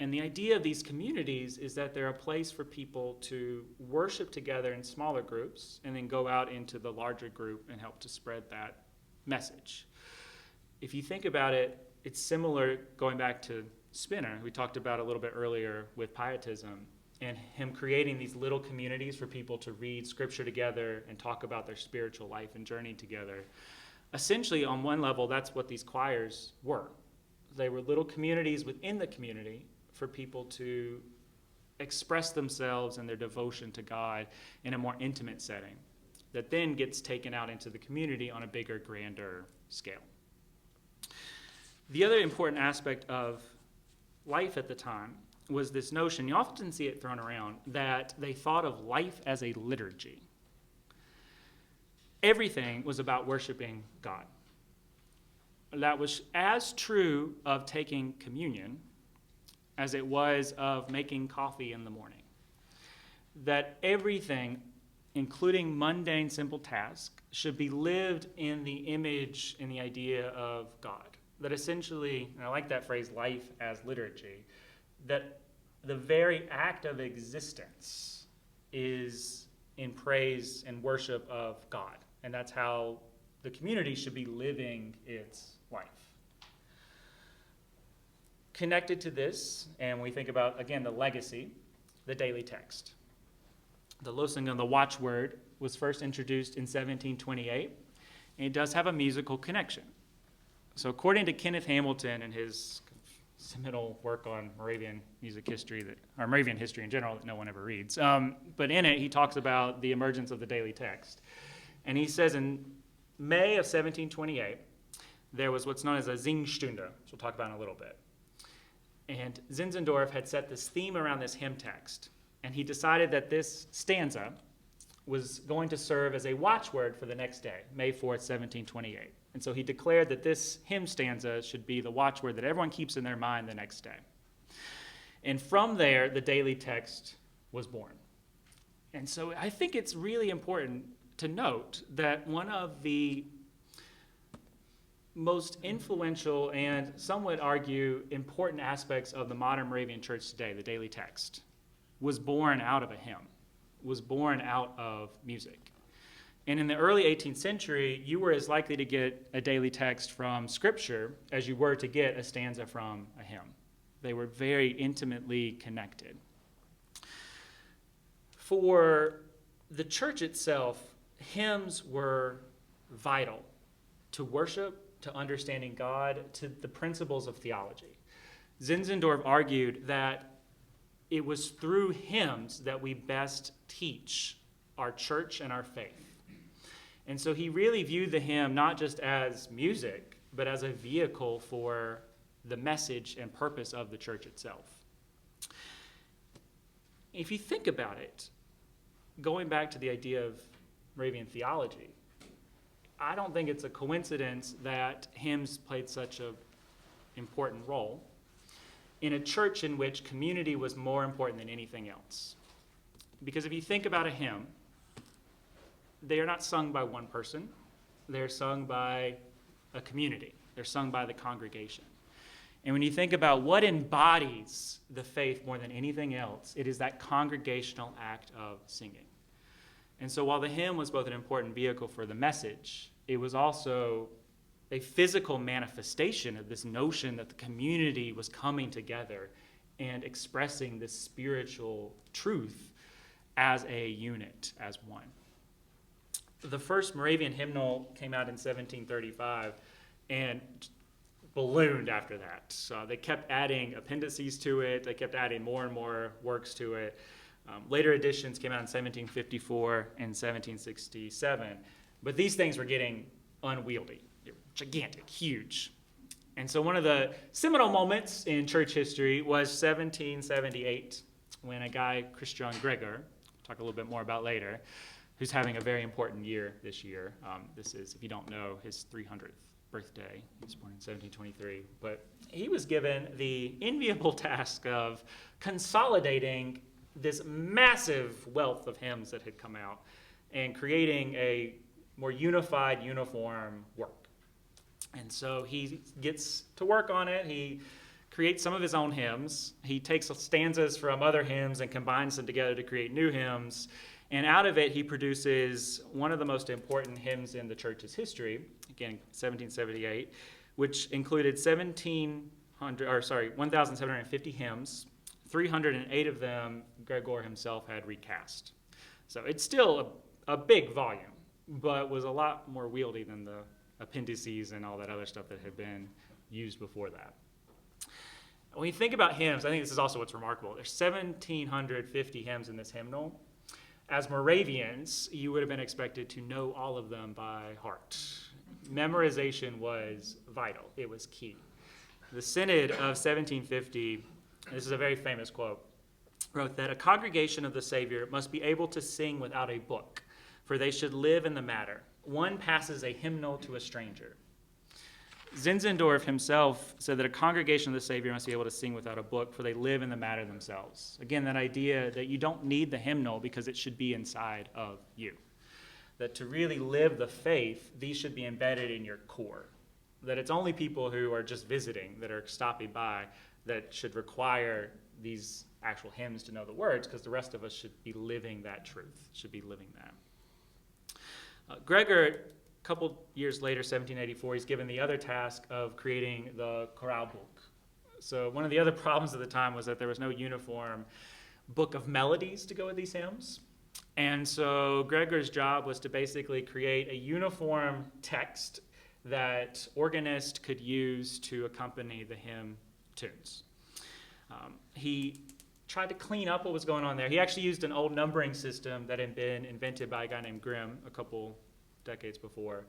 And the idea of these communities is that they're a place for people to worship together in smaller groups and then go out into the larger group and help to spread that message. If you think about it, it's similar going back to Spinner, we talked about a little bit earlier with Pietism, and him creating these little communities for people to read scripture together and talk about their spiritual life and journey together. Essentially, on one level, that's what these choirs were. They were little communities within the community for people to express themselves and their devotion to God in a more intimate setting that then gets taken out into the community on a bigger, grander scale. The other important aspect of life at the time was this notion, you often see it thrown around, that they thought of life as a liturgy. Everything was about worshiping God. That was as true of taking communion as it was of making coffee in the morning. That everything, including mundane, simple tasks, should be lived in the image and the idea of God. That essentially, and I like that phrase, life as liturgy, that the very act of existence is in praise and worship of God. And that's how the community should be living its life. Connected to this, and we think about, again, the legacy, the daily text. The Losung, the watchword, was first introduced in 1728, and it does have a musical connection. So according to Kenneth Hamilton and his seminal work on Moravian music history, or Moravian history in general that no one ever reads, but in it he talks about the emergence of the daily text. And he says in May of 1728, there was what's known as a Singstunde, which we'll talk about in a little bit. And Zinzendorf had set this theme around this hymn text, and he decided that this stanza was going to serve as a watchword for the next day, May 4th, 1728. And so he declared that this hymn stanza should be the watchword that everyone keeps in their mind the next day. And from there, the daily text was born. And so I think it's really important to note that one of the most influential and some would argue important aspects of the modern Moravian church today, the daily text, was born out of a hymn, was born out of music. And in the early 18th century, you were as likely to get a daily text from Scripture as you were to get a stanza from a hymn. They were very intimately connected. For the church itself, hymns were vital to worship, to understanding God, to the principles of theology. Zinzendorf argued that it was through hymns that we best teach our church and our faith. And so he really viewed the hymn not just as music, but as a vehicle for the message and purpose of the church itself. If you think about it, going back to the idea of Moravian theology, I don't think it's a coincidence that hymns played such an important role in a church in which community was more important than anything else. Because if you think about a hymn, they are not sung by one person. They're sung by a community. They're sung by the congregation. And when you think about what embodies the faith more than anything else, it is that congregational act of singing. And so while the hymn was both an important vehicle for the message, it was also a physical manifestation of this notion that the community was coming together and expressing this spiritual truth as a unit, as one. The first Moravian hymnal came out in 1735 and ballooned after that. So they kept adding appendices to it. They kept adding more and more works to it. Later editions came out in 1754 and 1767. But these things were getting unwieldy. They were gigantic, huge. And so one of the seminal moments in church history was 1778, when a guy, Christian Gregor, talk a little bit more about later, who's having a very important year this year. This is, if you don't know, his 300th birthday. He was born in 1723. But he was given the enviable task of consolidating this massive wealth of hymns that had come out and creating a more unified, uniform work. And so he gets to work on it. He creates some of his own hymns. He takes stanzas from other hymns and combines them together to create new hymns. And out of it, he produces one of the most important hymns in the church's history, again, 1778, which included 1,750 hymns. 308 of them, Gregor himself had recast. So it's still a big volume, but was a lot more wieldy than the appendices and all that other stuff that had been used before that. When you think about hymns, I think this is also what's remarkable. There's 1,750 hymns in this hymnal. As Moravians, you would have been expected to know all of them by heart. Memorization was vital. It was key. The Synod of 1750, this is a very famous quote, wrote that a congregation of the Savior must be able to sing without a book, for they should live in the matter. One passes a hymnal to a stranger. Zinzendorf himself said that a congregation of the Savior must be able to sing without a book, for they live in the matter themselves. Again, that idea that you don't need the hymnal because it should be inside of you. that to really live the faith, these should be embedded in your core. That it's only people who are just visiting, that are stopping by, that should require these actual hymns to know the words, because the rest of us should be living that truth, should be living that. Gregor, a couple years later, 1784, he's given the other task of creating the chorale book. So one of the other problems at the time was that there was no uniform book of melodies to go with these hymns. And so Gregor's job was to basically create a uniform text that organists could use to accompany the hymn tunes. He tried to clean up what was going on there. He actually used an old numbering system that had been invented by a guy named Grimm a couple decades before,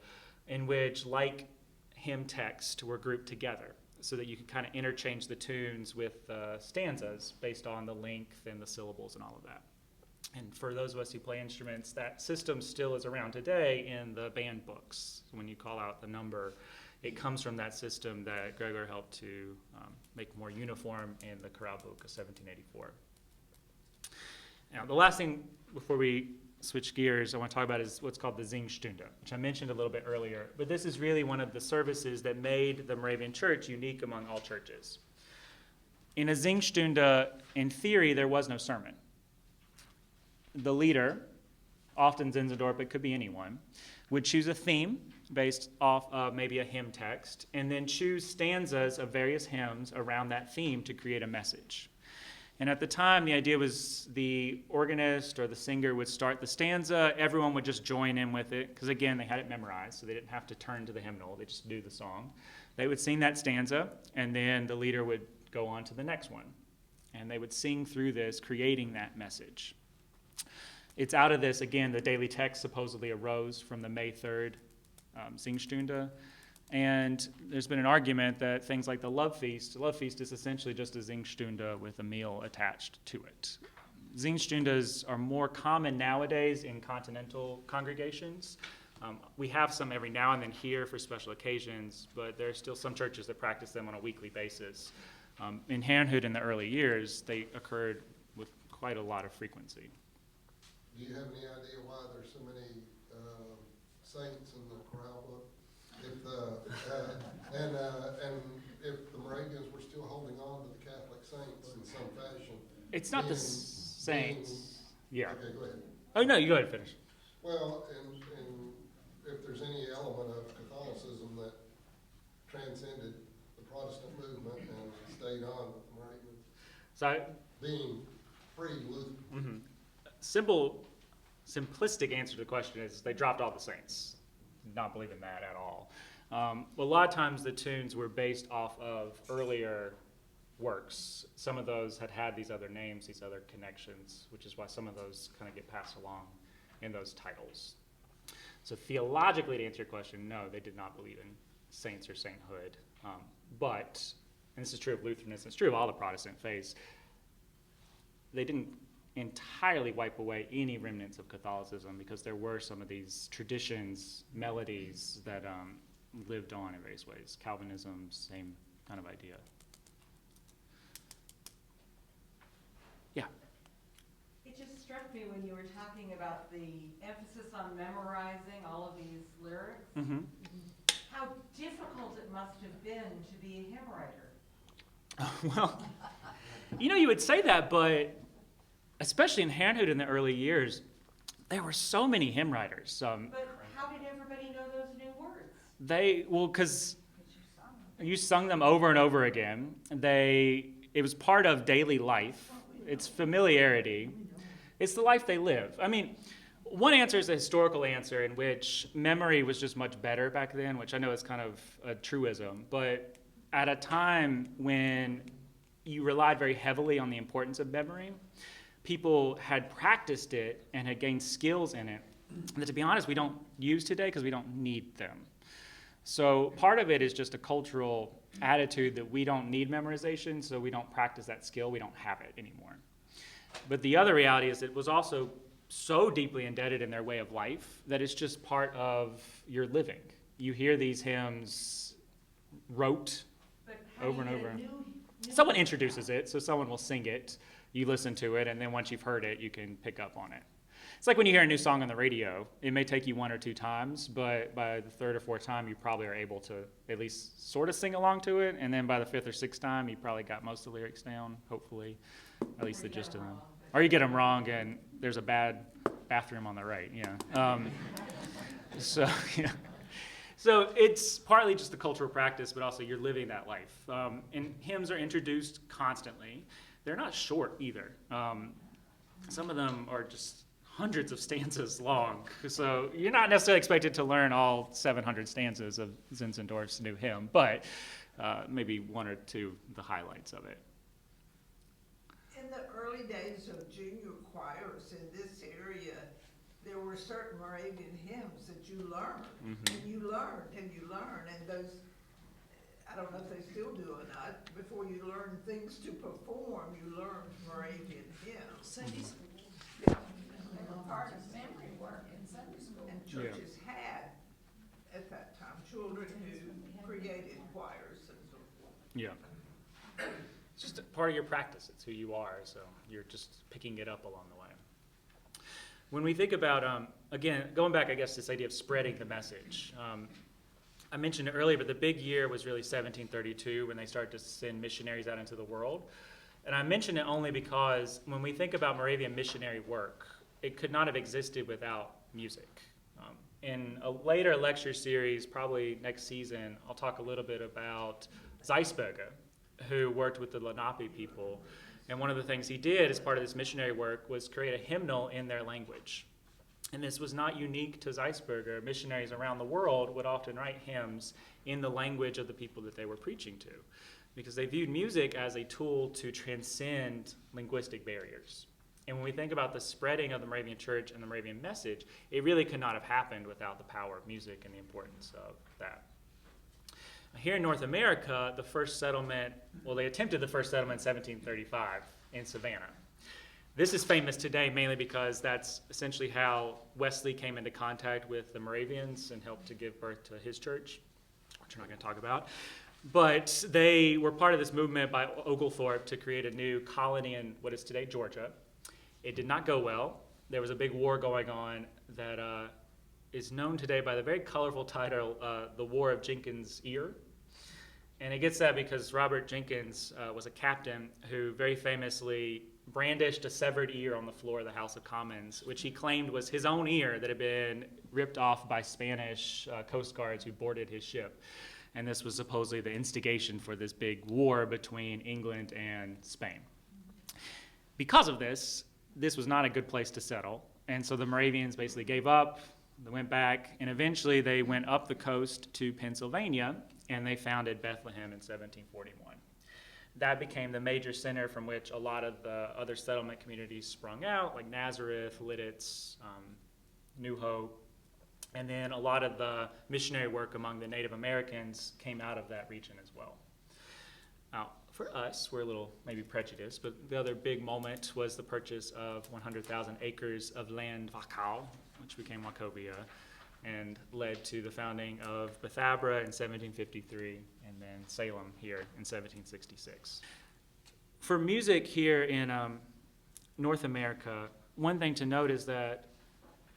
in which like hymn texts were grouped together so that you could kind of interchange the tunes with stanzas based on the length and the syllables and all of that. And for those of us who play instruments, that system still is around today in the band books. When you call out the number, it comes from that system that Gregor helped to make more uniform in the chorale book of 1784. Now, the last thing before we switch gears I want to talk about is what's called the Singstunde, which I mentioned a little bit earlier. But this is really one of the services that made the Moravian Church unique among all churches. In a Singstunde, in theory, there was no sermon. The leader, often Zinzendorf, but it could be anyone, would choose a theme based off of maybe a hymn text, and then choose stanzas of various hymns around that theme to create a message. And at the time, the idea was the organist or the singer would start the stanza, everyone would just join in with it, because again, they had it memorized, so they didn't have to turn to the hymnal, they just do the song. They would sing that stanza, and then the leader would go on to the next one. And they would sing through this, creating that message. It's out of this, again, the daily text supposedly arose from the May 3rd Singstunde. And there's been an argument that things like the love feast is essentially just a Singstunde with a meal attached to it. Singstundes are more common nowadays in continental congregations. We have some every now and then here for special occasions, but there are still some churches that practice them on a weekly basis. In Herrnhut in the early years, they occurred with quite a lot of frequency. Do you have any idea why there's so many saints in the chorale book? And if the Moravians were still holding on to the Catholic saints in some fashion. It's not the saints. Yeah. Okay, go ahead. Oh, no, you go ahead and finish. Well, and if there's any element of Catholicism that transcended the Protestant movement and stayed on with the Moravians, So, being pre-Lutheran. simplistic answer to the question is they dropped all the saints. Not believe in that at all. A lot of times the tunes were based off of earlier works. Some of those had these other names, these other connections, which is why some of those kind of get passed along in those titles. So theologically, to answer your question, no, they did not believe in saints or sainthood. But, and this is true of Lutheranism, it's true of all the Protestant faiths, they didn't entirely wipe away any remnants of Catholicism because there were some of these traditions, melodies that lived on in various ways. Calvinism, same kind of idea. Yeah. It just struck me when you were talking about the emphasis on memorizing all of these lyrics, how difficult it must have been to be a hymn writer. Well, you would say that, but especially in Herrnhut in the early years, there were so many hymn writers. But how did everybody know those new words? Because you sung them over and over again. It was part of daily life. It's familiarity. It's the life they live. I mean, one answer is a historical answer in which memory was just much better back then, which I know is kind of a truism, but at a time when you relied very heavily on the importance of memory, people had practiced it and had gained skills in it that, to be honest, we don't use today because we don't need them. So part of it is just a cultural attitude that we don't need memorization, so we don't practice that skill, we don't have it anymore. But the other reality is it was also so deeply embedded in their way of life that it's just part of your living. You hear these hymns rote over and over. Someone introduces it, so someone will sing it. You listen to it, and then once you've heard it, you can pick up on it. It's like when you hear a new song on the radio. It may take you 1 or 2 times, but by the 3rd or 4th time, you probably are able to at least sort of sing along to it. And then by the 5th or 6th time, you probably got most of the lyrics down, hopefully, at least the gist of them. Or you get them wrong, and there's a bad bathroom on the right, yeah. So, yeah. So it's partly just the cultural practice, but also you're living that life. And hymns are introduced constantly. They're not short either. Some of them are just hundreds of stanzas long. So you're not necessarily expected to learn all 700 stanzas of Zinzendorf's new hymn, but maybe 1 or 2 of the highlights of it. In the early days of junior choirs in this area, there were certain Moravian hymns that you learned, and you learned, and those, I don't know if they still do or not, before you learned things to perform, you learned Moravian hymns. Sunday school. Yeah. They were part of memory work in Sunday school. And churches had, at that time, children who created choirs and so forth. Yeah. It's just a part of your practice. It's who you are, so you're just picking it up along the way. When we think about, again, going back, I guess, this idea of spreading the message. I mentioned it earlier, but the big year was really 1732 when they started to send missionaries out into the world. And I mention it only because when we think about Moravian missionary work, it could not have existed without music. In a later lecture series, probably next season, I'll talk a little bit about Zeisberger, who worked with the Lenape people. And one of the things he did as part of this missionary work was create a hymnal in their language. And this was not unique to Zeisberger. Missionaries around the world would often write hymns in the language of the people that they were preaching to, because they viewed music as a tool to transcend linguistic barriers. And when we think about the spreading of the Moravian Church and the Moravian message, it really could not have happened without the power of music and the importance of that. Here in North America, the first settlement, well, they attempted the first settlement in 1735 in Savannah. This is famous today mainly because that's essentially how Wesley came into contact with the Moravians and helped to give birth to his church, which we're not going to talk about. But they were part of this movement by Oglethorpe to create a new colony in what is today Georgia. It did not go well. There was a big war going on that is known today by the very colorful title, The War of Jenkins' Ear. And it gets that because Robert Jenkins was a captain who very famously brandished a severed ear on the floor of the House of Commons, which he claimed was his own ear that had been ripped off by Spanish Coast Guards who boarded his ship. And this was supposedly the instigation for this big war between England and Spain. Because of this, this was not a good place to settle. And so the Moravians basically gave up. They went back, and eventually they went up the coast to Pennsylvania, and they founded Bethlehem in 1741. That became the major center from which a lot of the other settlement communities sprung out, like Nazareth, Lidditz, New Hope, and then a lot of the missionary work among the Native Americans came out of that region as well. Now, for us, we're a little maybe prejudiced, but the other big moment was the purchase of 100,000 acres of land vacant, which became Wachovia, and led to the founding of Bethabara in 1753, and then Salem here in 1766. For music here in North America, one thing to note is that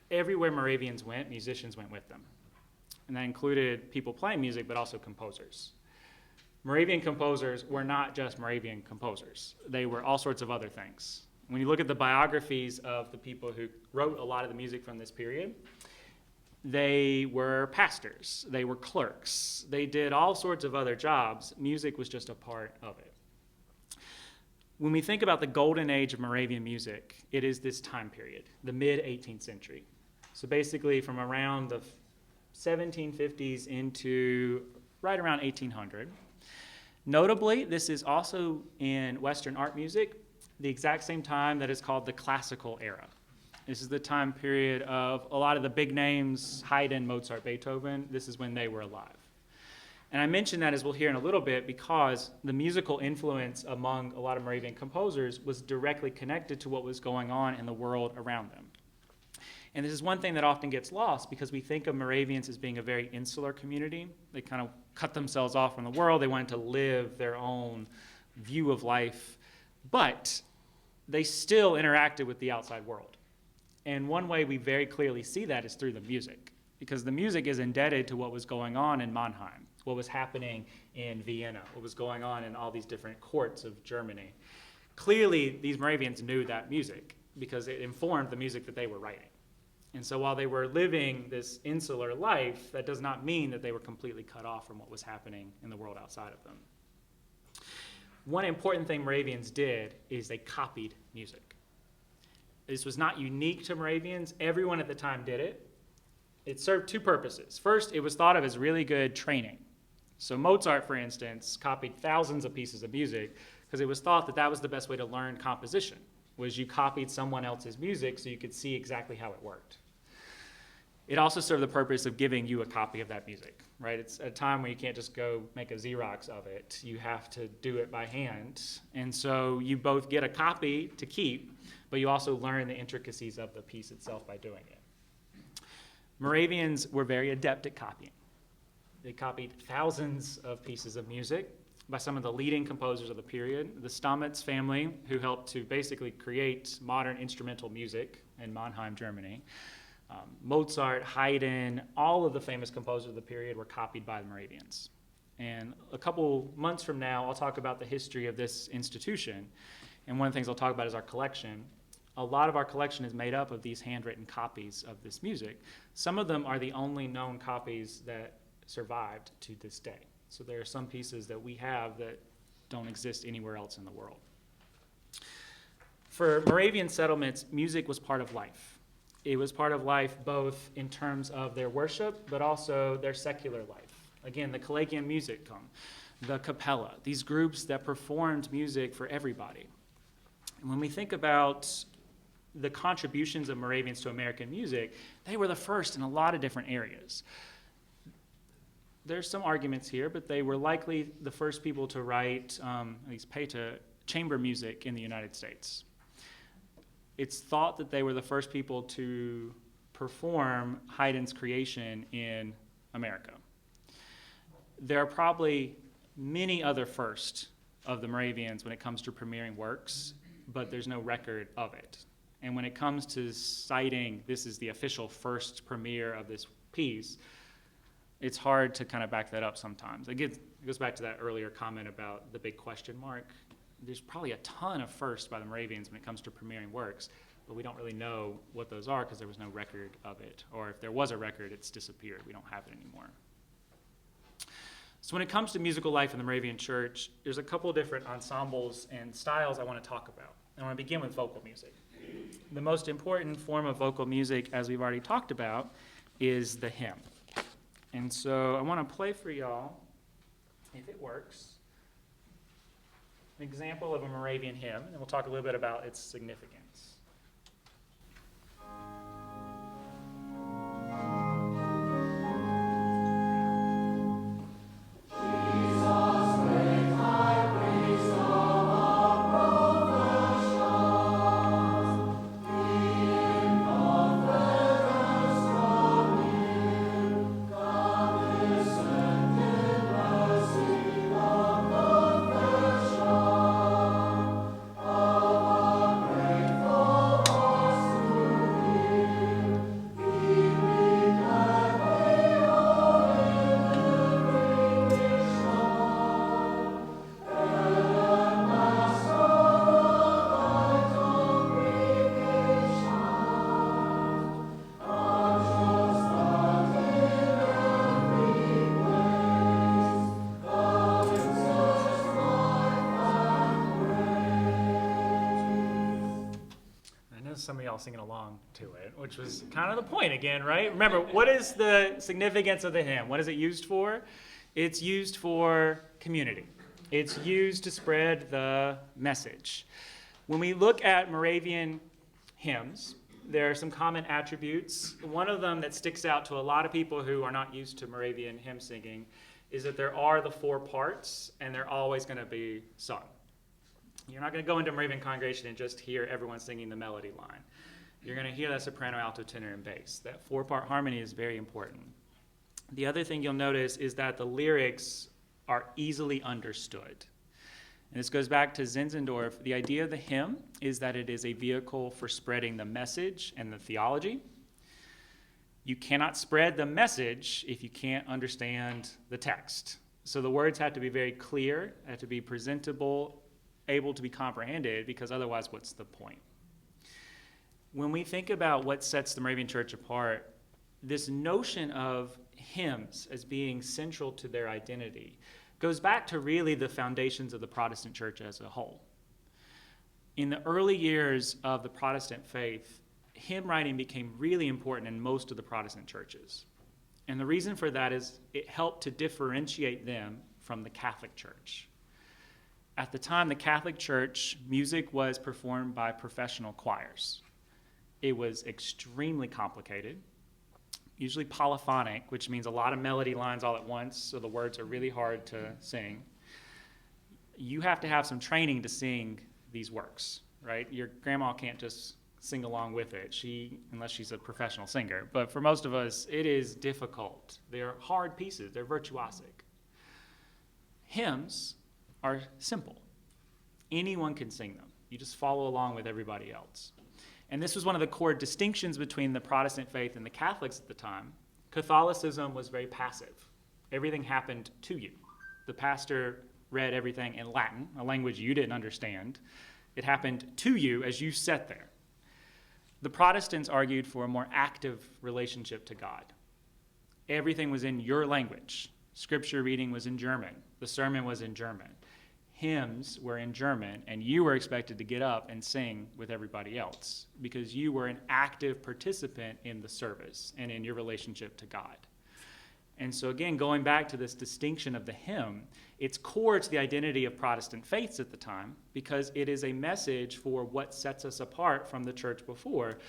everywhere Moravians went, musicians went with them. And that included people playing music, but also composers. Moravian composers were not just Moravian composers. They were all sorts of other things. When you look at the biographies of the people who wrote a lot of the music from this period, they were pastors, they were clerks, they did all sorts of other jobs. Music was just a part of it. When we think about the golden age of Moravian music, it is this time period, the mid-18th century. So basically from around the 1750s into right around 1800. Notably, this is also in Western art music, the exact same time that is called the classical era. This is the time period of a lot of the big names, Haydn, Mozart, Beethoven. This is when they were alive. And I mention that, as we'll hear in a little bit, because the musical influence among a lot of Moravian composers was directly connected to what was going on in the world around them. And this is one thing that often gets lost because we think of Moravians as being a very insular community. They kind of cut themselves off from the world. They wanted to live their own view of life. But they still interacted with the outside world. And one way we very clearly see that is through the music, because the music is indebted to what was going on in Mannheim, what was happening in Vienna, what was going on in all these different courts of Germany. Clearly, these Moravians knew that music because it informed the music that they were writing. And so while they were living this insular life, that does not mean that they were completely cut off from what was happening in the world outside of them. One important thing Moravians did is they copied music. This was not unique to Moravians. Everyone at the time did it. It served two purposes. First, it was thought of as really good training. So Mozart, for instance, copied thousands of pieces of music because it was thought that that was the best way to learn composition, was you copied someone else's music so you could see exactly how it worked. It also served the purpose of giving you a copy of that music, right? It's a time where you can't just go make a Xerox of it. You have to do it by hand. And so you both get a copy to keep, but you also learn the intricacies of the piece itself by doing it. Moravians were very adept at copying. They copied thousands of pieces of music by some of the leading composers of the period. The Stamitz family, who helped to basically create modern instrumental music in Mannheim, Germany. Mozart, Haydn, all of the famous composers of the period were copied by the Moravians. And a couple months from now, I'll talk about the history of this institution. And one of the things I'll talk about is our collection. A lot of our collection is made up of these handwritten copies of this music. Some of them are the only known copies that survived to this day. So there are some pieces that we have that don't exist anywhere else in the world. For Moravian settlements, music was part of life. It was part of life both in terms of their worship, but also their secular life. Again, the Collegium Musicum, the Capella, these groups that performed music for everybody. And when we think about the contributions of Moravians to American music, they were the first in a lot of different areas. There's some arguments here, but they were likely the first people to write, at least Peta, chamber music in the United States. It's thought that they were the first people to perform Haydn's creation in America. There are probably many other firsts of the Moravians when it comes to premiering works, but there's no record of it. And when it comes to citing this is the official first premiere of this piece, it's hard to kind of back that up sometimes. It goes back to that earlier comment about the big question mark. There's probably a ton of firsts by the Moravians when it comes to premiering works, but we don't really know what those are because there was no record of it. Or if there was a record, it's disappeared. We don't have it anymore. So when it comes to musical life in the Moravian Church, there's a couple of different ensembles and styles I want to talk about. I want to begin with vocal music. The most important form of vocal music, as we've already talked about, is the hymn. And so I want to play for y'all, if it works, an example of a Moravian hymn, and we'll talk a little bit about its significance. Some of y'all singing along to it, which was kind of the point again, right? Remember, what is the significance of the hymn? What is it used for? It's used for community. It's used to spread the message. When we look at Moravian hymns, there are some common attributes. One of them that sticks out to a lot of people who are not used to Moravian hymn singing is that there are the four parts, and they're always going to be sung. You're not going to go into a Moravian congregation and just hear everyone singing the melody line. You're going to hear that soprano, alto, tenor, and bass. That four-part harmony is very important. The other thing you'll notice is that the lyrics are easily understood. And this goes back to Zinzendorf. The idea of the hymn is that it is a vehicle for spreading the message and the theology. You cannot spread the message if you can't understand the text. So the words have to be very clear, have to be presentable, able to be comprehended, because otherwise, what's the point? When we think about what sets the Moravian Church apart, this notion of hymns as being central to their identity goes back to really the foundations of the Protestant church as a whole. In the early years of the Protestant faith, hymn writing became really important in most of the Protestant churches. And the reason for that is it helped to differentiate them from the Catholic Church. At the time, the Catholic Church, music was performed by professional choirs. It was extremely complicated, usually polyphonic, which means a lot of melody lines all at once, so the words are really hard to sing. You have to have some training to sing these works, right? Your grandma can't just sing along with it, unless she's a professional singer. But for most of us, it is difficult. They're hard pieces. They're virtuosic. Hymns are simple. Anyone can sing them. You just follow along with everybody else. And this was one of the core distinctions between the Protestant faith and the Catholics at the time. Catholicism was very passive. Everything happened to you. The pastor read everything in Latin, a language you didn't understand. It happened to you as you sat there. The Protestants argued for a more active relationship to God. Everything was in your language. Scripture reading was in German. The sermon was in German. Hymns were in German, and you were expected to get up and sing with everybody else because you were an active participant in the service and in your relationship to God. And so again, going back to this distinction of the hymn, it's core to the identity of Protestant faiths at the time because it is a message for what sets us apart from the church before.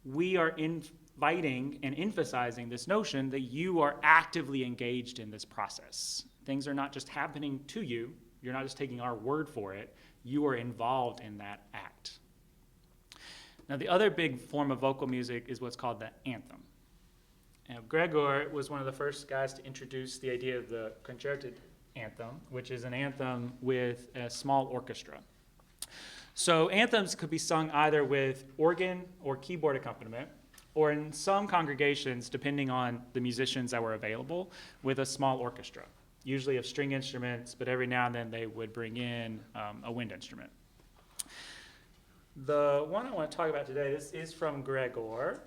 We are inviting and emphasizing this notion that you are actively engaged in this process. Things are not just happening to you. You're not just taking our word for it. You are involved in that act. Now, the other big form of vocal music is what's called the anthem. Now, Gregor was one of the first guys to introduce the idea of the concerted anthem, which is an anthem with a small orchestra. So anthems could be sung either with organ or keyboard accompaniment, or in some congregations, depending on the musicians that were available, with a small orchestra, usually of string instruments, but every now and then they would bring in a wind instrument. The one I want to talk about today, this is from Gregor.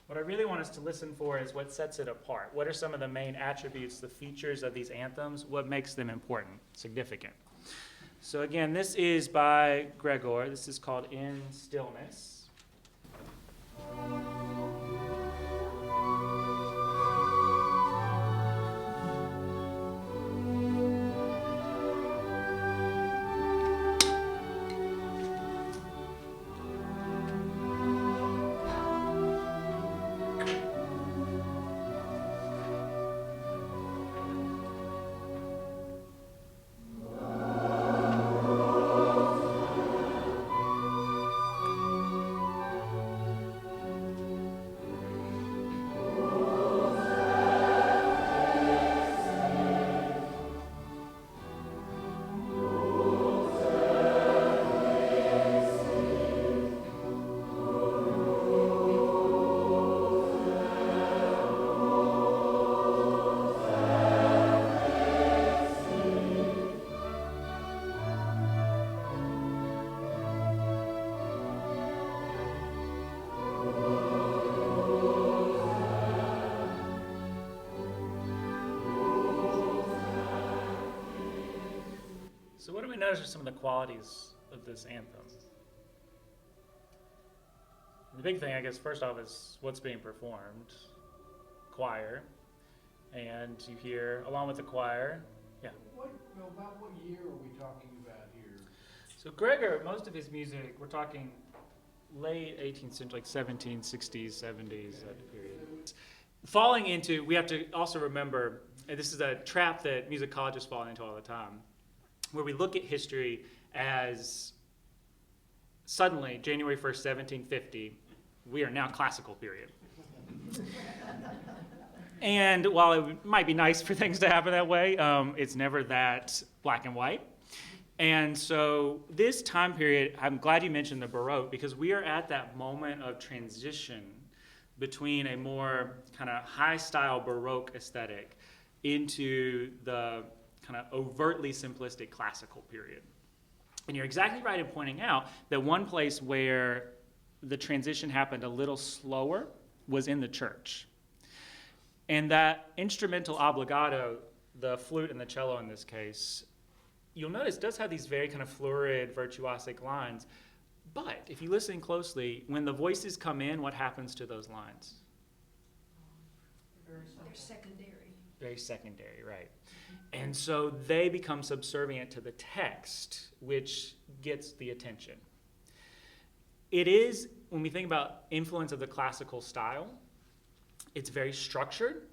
What I really want us to listen for is what sets it apart. What are some of the main attributes, the features of these anthems? What makes them important, significant? So again, this is by Gregor. This is called In Stillness. So what do we notice are some of the qualities of this anthem? The big thing, I guess, first off, is what's being performed. Choir. And you hear, along with the choir, About what year are we talking about here? So Gregor, most of his music, we're talking late 18th century, like 1760s, 70s, that period. Falling into, we have to also remember, and this is a trap that musicologists fall into all the time, where we look at history as suddenly, January 1st, 1750, we are now classical period. And while it might be nice for things to happen that way, it's never that black and white. And so this time period, I'm glad you mentioned the Baroque, because we are at that moment of transition between a more kind of high-style Baroque aesthetic into the kind of overtly simplistic classical period. And you're exactly right in pointing out that one place where the transition happened a little slower was in the church. And that instrumental obligato, the flute and the cello in this case, you'll notice does have these very kind of florid, virtuosic lines. But if you listen closely, when the voices come in, what happens to those lines? Very They're simple. secondary. Very secondary, right. And so they become subservient to the text, which gets the attention. It is, when we think about influence of the classical style, it's very structured.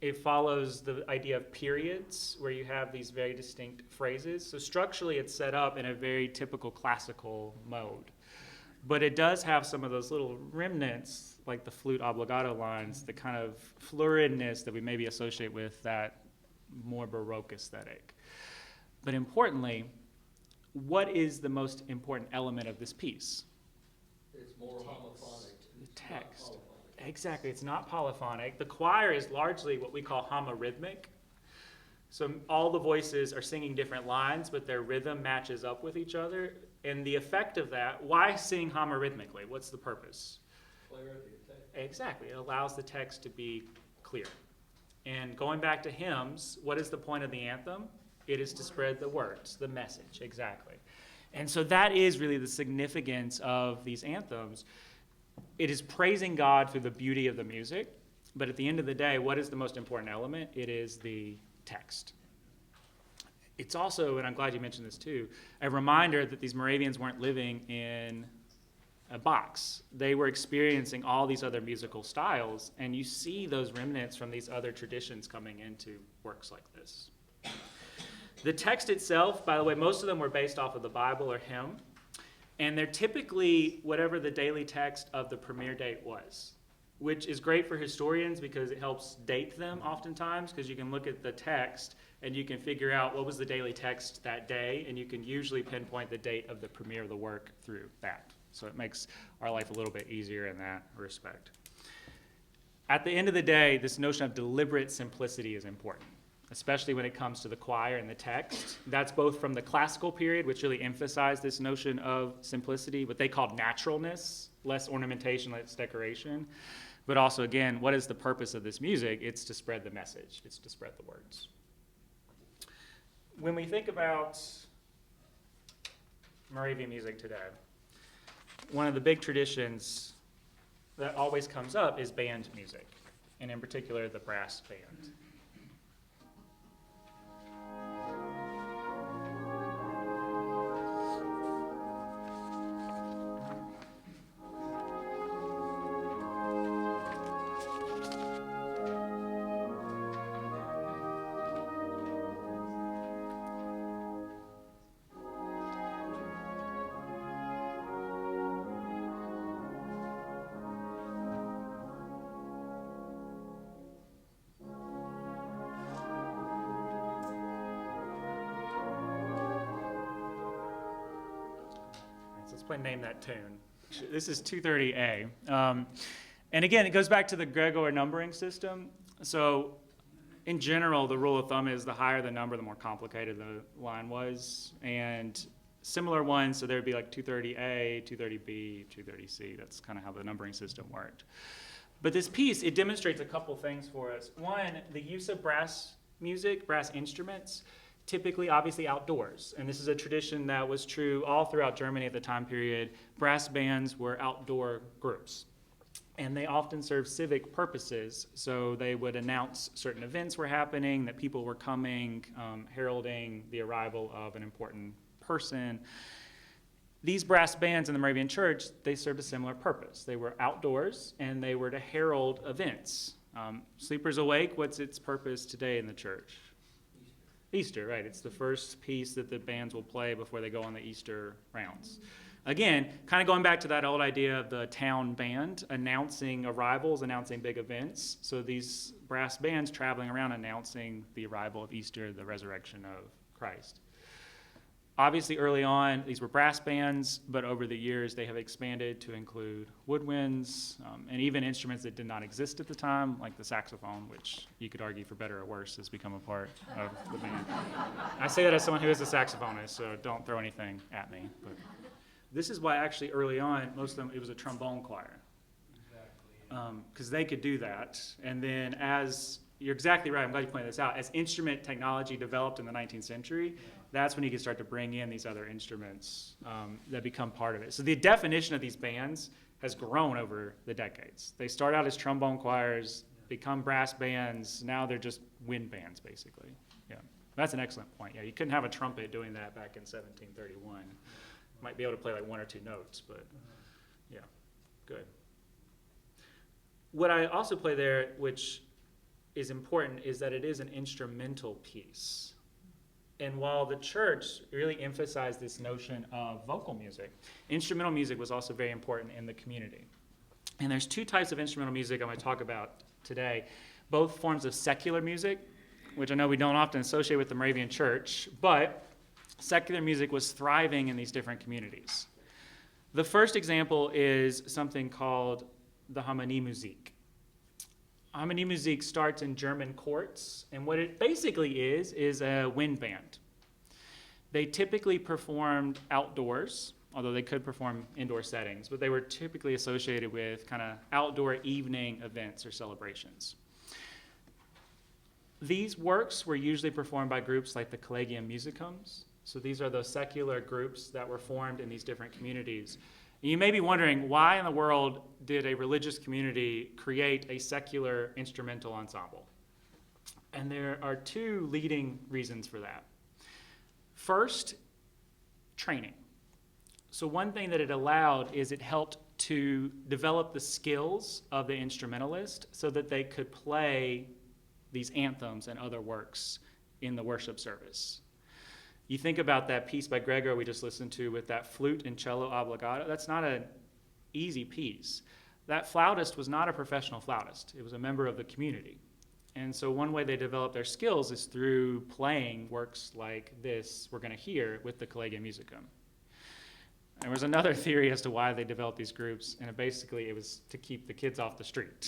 It follows the idea of periods, where you have these very distinct phrases. So structurally, it's set up in a very typical classical mode. But it does have some of those little remnants, like the flute obligato lines, the kind of floridness that we maybe associate with that more Baroque aesthetic. But importantly, what is the most important element of this piece? It's more homophonic. The text. Exactly, it's not polyphonic. The choir is largely what we call homorhythmic. So all the voices are singing different lines, but their rhythm matches up with each other. And the effect of that, why sing homorhythmically? What's the purpose? Clarity of text. Exactly, it allows the text to be clear. And going back to hymns, what is the point of the anthem? It is to spread the words, the message, exactly. And so that is really the significance of these anthems. It is praising God through the beauty of the music, but at the end of the day, what is the most important element? It is the text. It's also, and I'm glad you mentioned this too, a reminder that these Moravians weren't living in a box. They were experiencing all these other musical styles, and you see those remnants from these other traditions coming into works like this. The text itself, by the way, most of them were based off of the Bible or hymn, and they're typically whatever the daily text of the premiere date was, which is great for historians because it helps date them oftentimes, because you can look at the text and you can figure out what was the daily text that day, and you can usually pinpoint the date of the premiere of the work through that. So it makes our life a little bit easier in that respect. At the end of the day, this notion of deliberate simplicity is important, especially when it comes to the choir and the text. That's both from the classical period, which really emphasized this notion of simplicity, what they called naturalness, less ornamentation, less decoration. But also, again, what is the purpose of this music? It's to spread the message. It's to spread the words. When we think about Moravian music today, one of the big traditions that always comes up is band music, and in particular, the brass band. Name that tune. This is 230A. And again, it goes back to the Gregor numbering system. So in general, the rule of thumb is the higher the number, the more complicated the line was. And similar ones, so there would be like 230A, 230B, 230C. That's kind of how the numbering system worked. But this piece, it demonstrates a couple things for us. One, the use of brass music, brass instruments, typically, obviously, outdoors. And this is a tradition that was true all throughout Germany at the time period. Brass bands were outdoor groups. And they often served civic purposes. So they would announce certain events were happening, that people were coming, heralding the arrival of an important person. These brass bands in the Moravian Church, they served a similar purpose. They were outdoors, and they were to herald events. Sleepers Awake, what's its purpose today in the church? Easter, right. It's the first piece that the bands will play before they go on the Easter rounds. Again, kind of going back to that old idea of the town band, announcing arrivals, announcing big events. So these brass bands traveling around announcing the arrival of Easter, the resurrection of Christ. Obviously, early on, these were brass bands, but over the years, they have expanded to include woodwinds and even instruments that did not exist at the time, like the saxophone, which you could argue, for better or worse, has become a part of the band. I say that as someone who is a saxophonist, so don't throw anything at me. But this is why, actually, early on, most of them, it was a trombone choir. Because they could do that. And then you're exactly right, I'm glad you pointed this out, as instrument technology developed in the 19th century, that's when you can start to bring in these other instruments that become part of it. So the definition of these bands has grown over the decades. They start out as trombone choirs, become brass bands, now they're just wind bands, basically. Yeah, that's an excellent point. Yeah, you couldn't have a trumpet doing that back in 1731. Might be able to play like one or two notes, but yeah, good. What I also play there, which is important, is that it is an instrumental piece. And while the church really emphasized this notion of vocal music, instrumental music was also very important in the community. And there's two types of instrumental music I'm going to talk about today, both forms of secular music, which I know we don't often associate with the Moravian Church, but secular music was thriving in these different communities. The first example is something called the Harmonie Musik. Harmonie Musik starts in German courts, and what it basically is a wind band. They typically performed outdoors, although they could perform indoor settings, but they were typically associated with kind of outdoor evening events or celebrations. These works were usually performed by groups like the Collegium Musicums. So these are those secular groups that were formed in these different communities. You may be wondering, why in the world did a religious community create a secular instrumental ensemble? And there are two leading reasons for that. First, training. So one thing that it allowed is it helped to develop the skills of the instrumentalist so that they could play these anthems and other works in the worship service. You think about that piece by Gregor we just listened to with that flute and cello obbligato. That's not an easy piece. That flautist was not a professional flautist. It was a member of the community. And so one way they develop their skills is through playing works like this we're going to hear with the Collegium Musicum. There was another theory as to why they developed these groups, and it was to keep the kids off the street,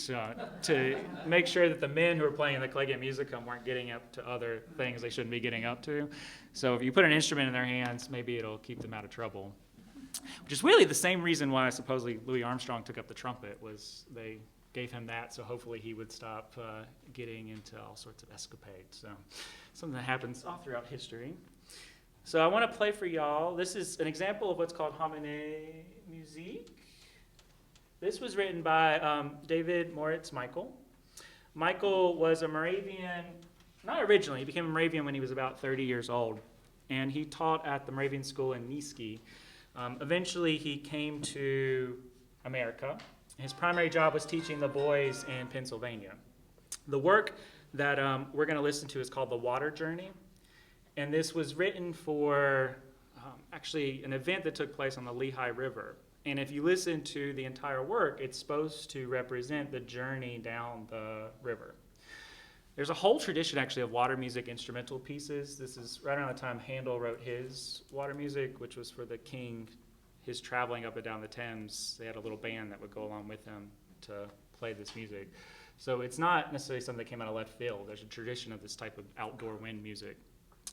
to make sure that the men who were playing in the Collegium Musicum weren't getting up to other things they shouldn't be getting up to. So if you put an instrument in their hands, maybe it'll keep them out of trouble. Which is really the same reason why supposedly Louis Armstrong took up the trumpet, was they gave him that so hopefully he would stop getting into all sorts of escapades. So something that happens all throughout history. So I want to play for y'all. This is an example of what's called Harmonie Musik. This was written by David Moritz Michael. Michael was a Moravian, not originally, he became a Moravian when he was about 30 years old. And he taught at the Moravian school in Niski. Eventually he came to America. His primary job was teaching the boys in Pennsylvania. The work that we're going to listen to is called The Water Journey. And this was written for actually an event that took place on the Lehigh River. And if you listen to the entire work, it's supposed to represent the journey down the river. There's a whole tradition actually of water music instrumental pieces. This is right around the time Handel wrote his water music, which was for the king, his traveling up and down the Thames. They had a little band that would go along with him to play this music. So it's not necessarily something that came out of left field. There's a tradition of this type of outdoor wind music.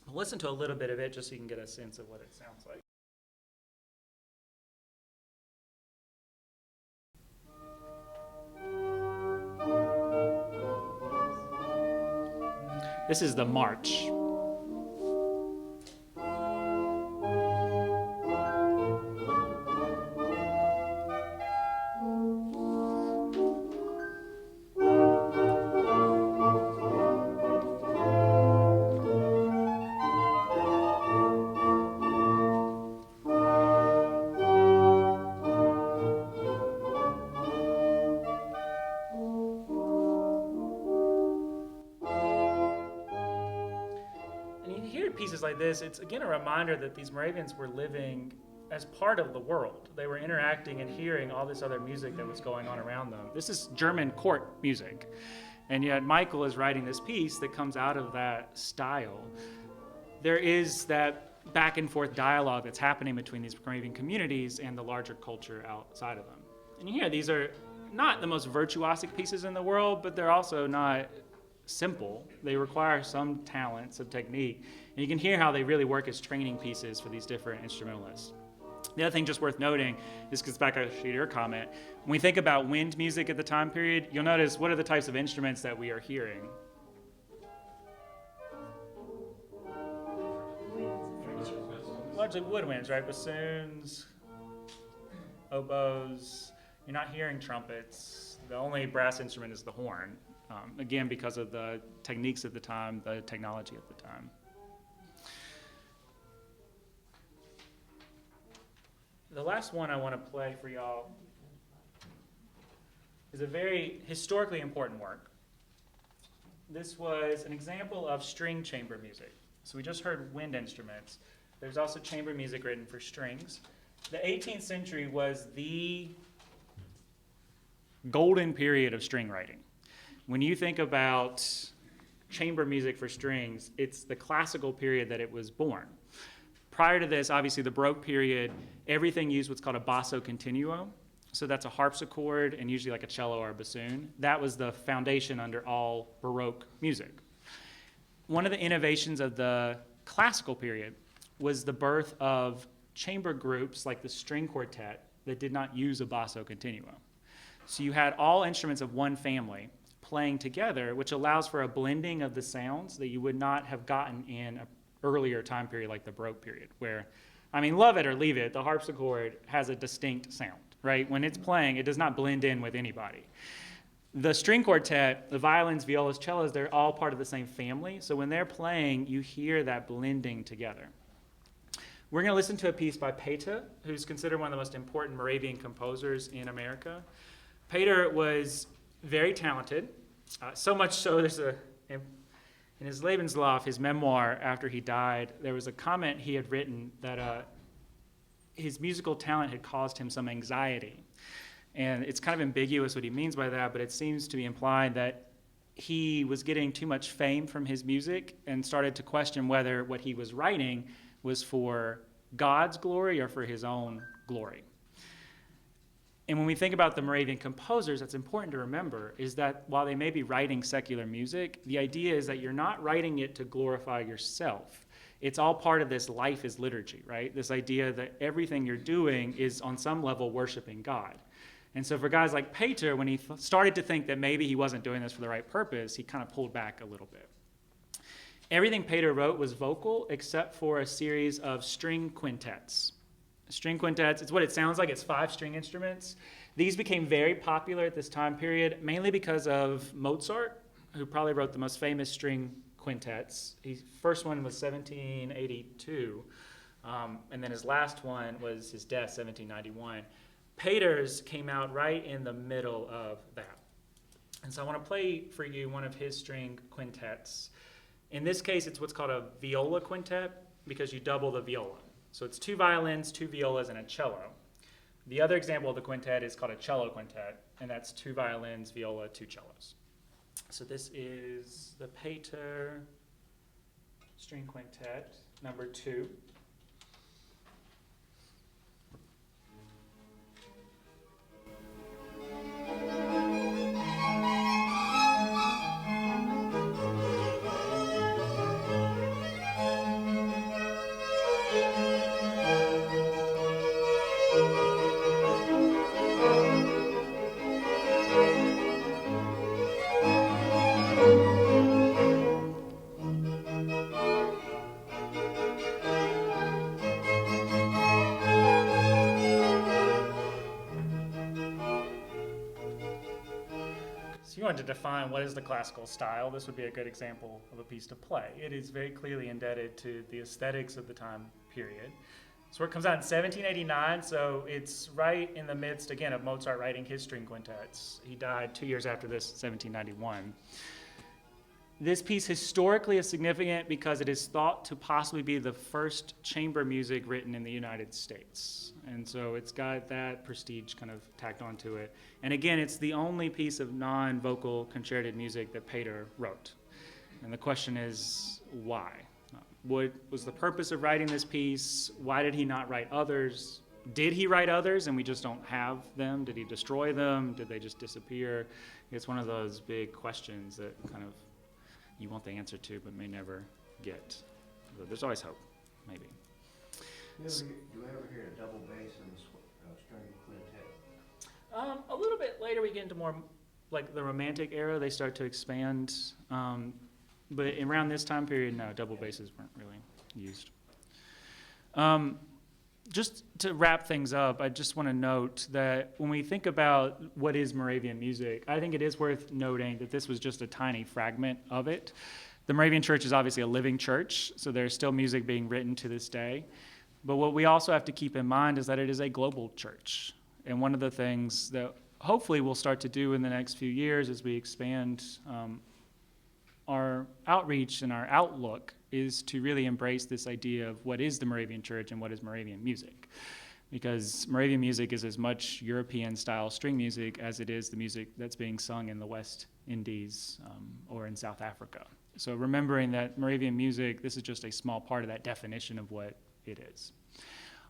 I'll listen to a little bit of it just so you can get a sense of what it sounds like. This is the march. Pieces like this, it's again a reminder that these Moravians were living as part of the world. They were interacting and hearing all this other music that was going on around them. This is German court music, and yet Michael is writing this piece that comes out of that style. There is that back and forth dialogue that's happening between these Moravian communities and the larger culture outside of them. And here, these are not the most virtuosic pieces in the world, but they're also not simple. They require some talent, some technique. And you can hear how they really work as training pieces for these different instrumentalists. The other thing just worth noting, this gets back to your comment, when we think about wind music at the time period, you'll notice what are the types of instruments that we are hearing. Largely woodwinds, right? Bassoons, oboes. You're not hearing trumpets. The only brass instrument is the horn. Again, because of the techniques at the time, the technology at the time. The last one I want to play for y'all is a very historically important work. This was an example of string chamber music. So we just heard wind instruments. There's also chamber music written for strings. The 18th century was the golden period of string writing. When you think about chamber music for strings, it's the classical period that it was born. Prior to this, obviously the Baroque period, everything used what's called a basso continuo. So that's a harpsichord and usually like a cello or a bassoon. That was the foundation under all Baroque music. One of the innovations of the classical period was the birth of chamber groups like the string quartet that did not use a basso continuo. So you had all instruments of one family playing together, which allows for a blending of the sounds that you would not have gotten in an earlier time period like the Baroque period, where, I mean, love it or leave it, the harpsichord has a distinct sound, right? When it's playing, it does not blend in with anybody. The string quartet, the violins, violas, cellos, they're all part of the same family, so when they're playing, you hear that blending together. We're going to listen to a piece by Ph.D., who's considered one of the most important Moravian composers in America. Ph.D. was very talented, so much so there's in his Lebenslauf, his memoir after he died, there was a comment he had written that his musical talent had caused him some anxiety. And it's kind of ambiguous what he means by that, but it seems to be implied that he was getting too much fame from his music and started to question whether what he was writing was for God's glory or for his own glory. And when we think about the Moravian composers, that's important to remember is that while they may be writing secular music, the idea is that you're not writing it to glorify yourself. It's all part of this life is liturgy, right? This idea that everything you're doing is on some level worshiping God. And so for guys like Ph.D., when he started to think that maybe he wasn't doing this for the right purpose, he kind of pulled back a little bit. Everything Ph.D. wrote was vocal except for a series of string quintets. String quintets, it's what it sounds like, it's 5 string instruments. These became very popular at this time period, mainly because of Mozart, who probably wrote the most famous string quintets. His first one was 1782, and then his last one was his death, 1791. Ph.D.'s came out right in the middle of that. And so I want to play for you one of his string quintets. In this case, it's what's called a viola quintet because you double the viola. So it's 2 violins, 2 violas, and a cello. The other example of the quintet is called a cello quintet, and that's 2 violins, viola, 2 cellos. So this is the Ph.D. string quintet, number 2. So you wanted to define what is the classical style, this would be a good example of a piece to play. It is very clearly indebted to the aesthetics of the time period. So it comes out in 1789, so it's right in the midst, again, of Mozart writing his string quintets. He died 2 years after this, 1791. This piece historically is significant because it is thought to possibly be the first chamber music written in the United States. And so it's got that prestige kind of tacked onto it. And again, it's the only piece of non-vocal concerted music that Ph.D. wrote. And the question is, why? What was the purpose of writing this piece? Why did he not write others? Did he write others and we just don't have them? Did he destroy them? Did they just disappear? It's one of those big questions that kind of you want the answer to but may never get. But there's always hope, maybe. Do you ever hear a double bass in the string quintet? A little bit later we get into more like the Romantic era. They start to expand. But around this time period, no, double basses weren't really used. Just to wrap things up, I just want to note that when we think about what is Moravian music, I think it is worth noting that this was just a tiny fragment of it. The Moravian Church is obviously a living church, so there's still music being written to this day. But what we also have to keep in mind is that it is a global church. And one of the things that hopefully we'll start to do in the next few years as we expand our outreach and our outlook is to really embrace this idea of what is the Moravian Church and what is Moravian music. Because Moravian music is as much European-style string music as it is the music that's being sung in the West Indies or in South Africa. So remembering that Moravian music, this is just a small part of that definition of what it is.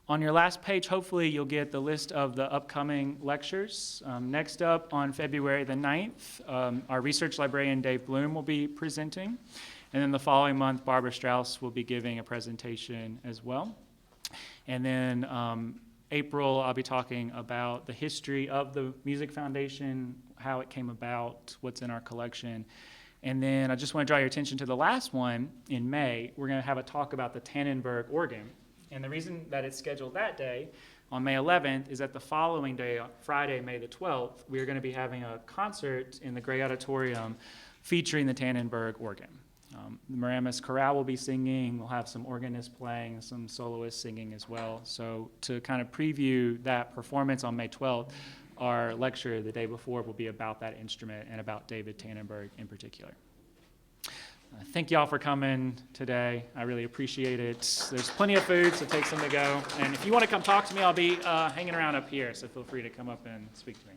On your last page, hopefully you'll get the list of the upcoming lectures. Next up on February the 9th, our research librarian Dave Bloom will be presenting. And then the following month, Barbara Strauss will be giving a presentation as well. And then April, I'll be talking about the history of the Music Foundation, how it came about, what's in our collection. And then I just want to draw your attention to the last one in May. We're going to have a talk about the Tannenberg organ. And the reason that it's scheduled that day, on May 11th, is that the following day, Friday, May the 12th, we are going to be having a concert in the Gray Auditorium featuring the Tannenberg organ. The Moramis Chorale will be singing. We'll have some organists playing, some soloists singing as well. So to kind of preview that performance on May 12th, our lecture the day before will be about that instrument and about David Tannenberg in particular. Thank you all for coming today. I really appreciate it. There's plenty of food, so take some to go. And if you want to come talk to me, I'll be hanging around up here, so feel free to come up and speak to me.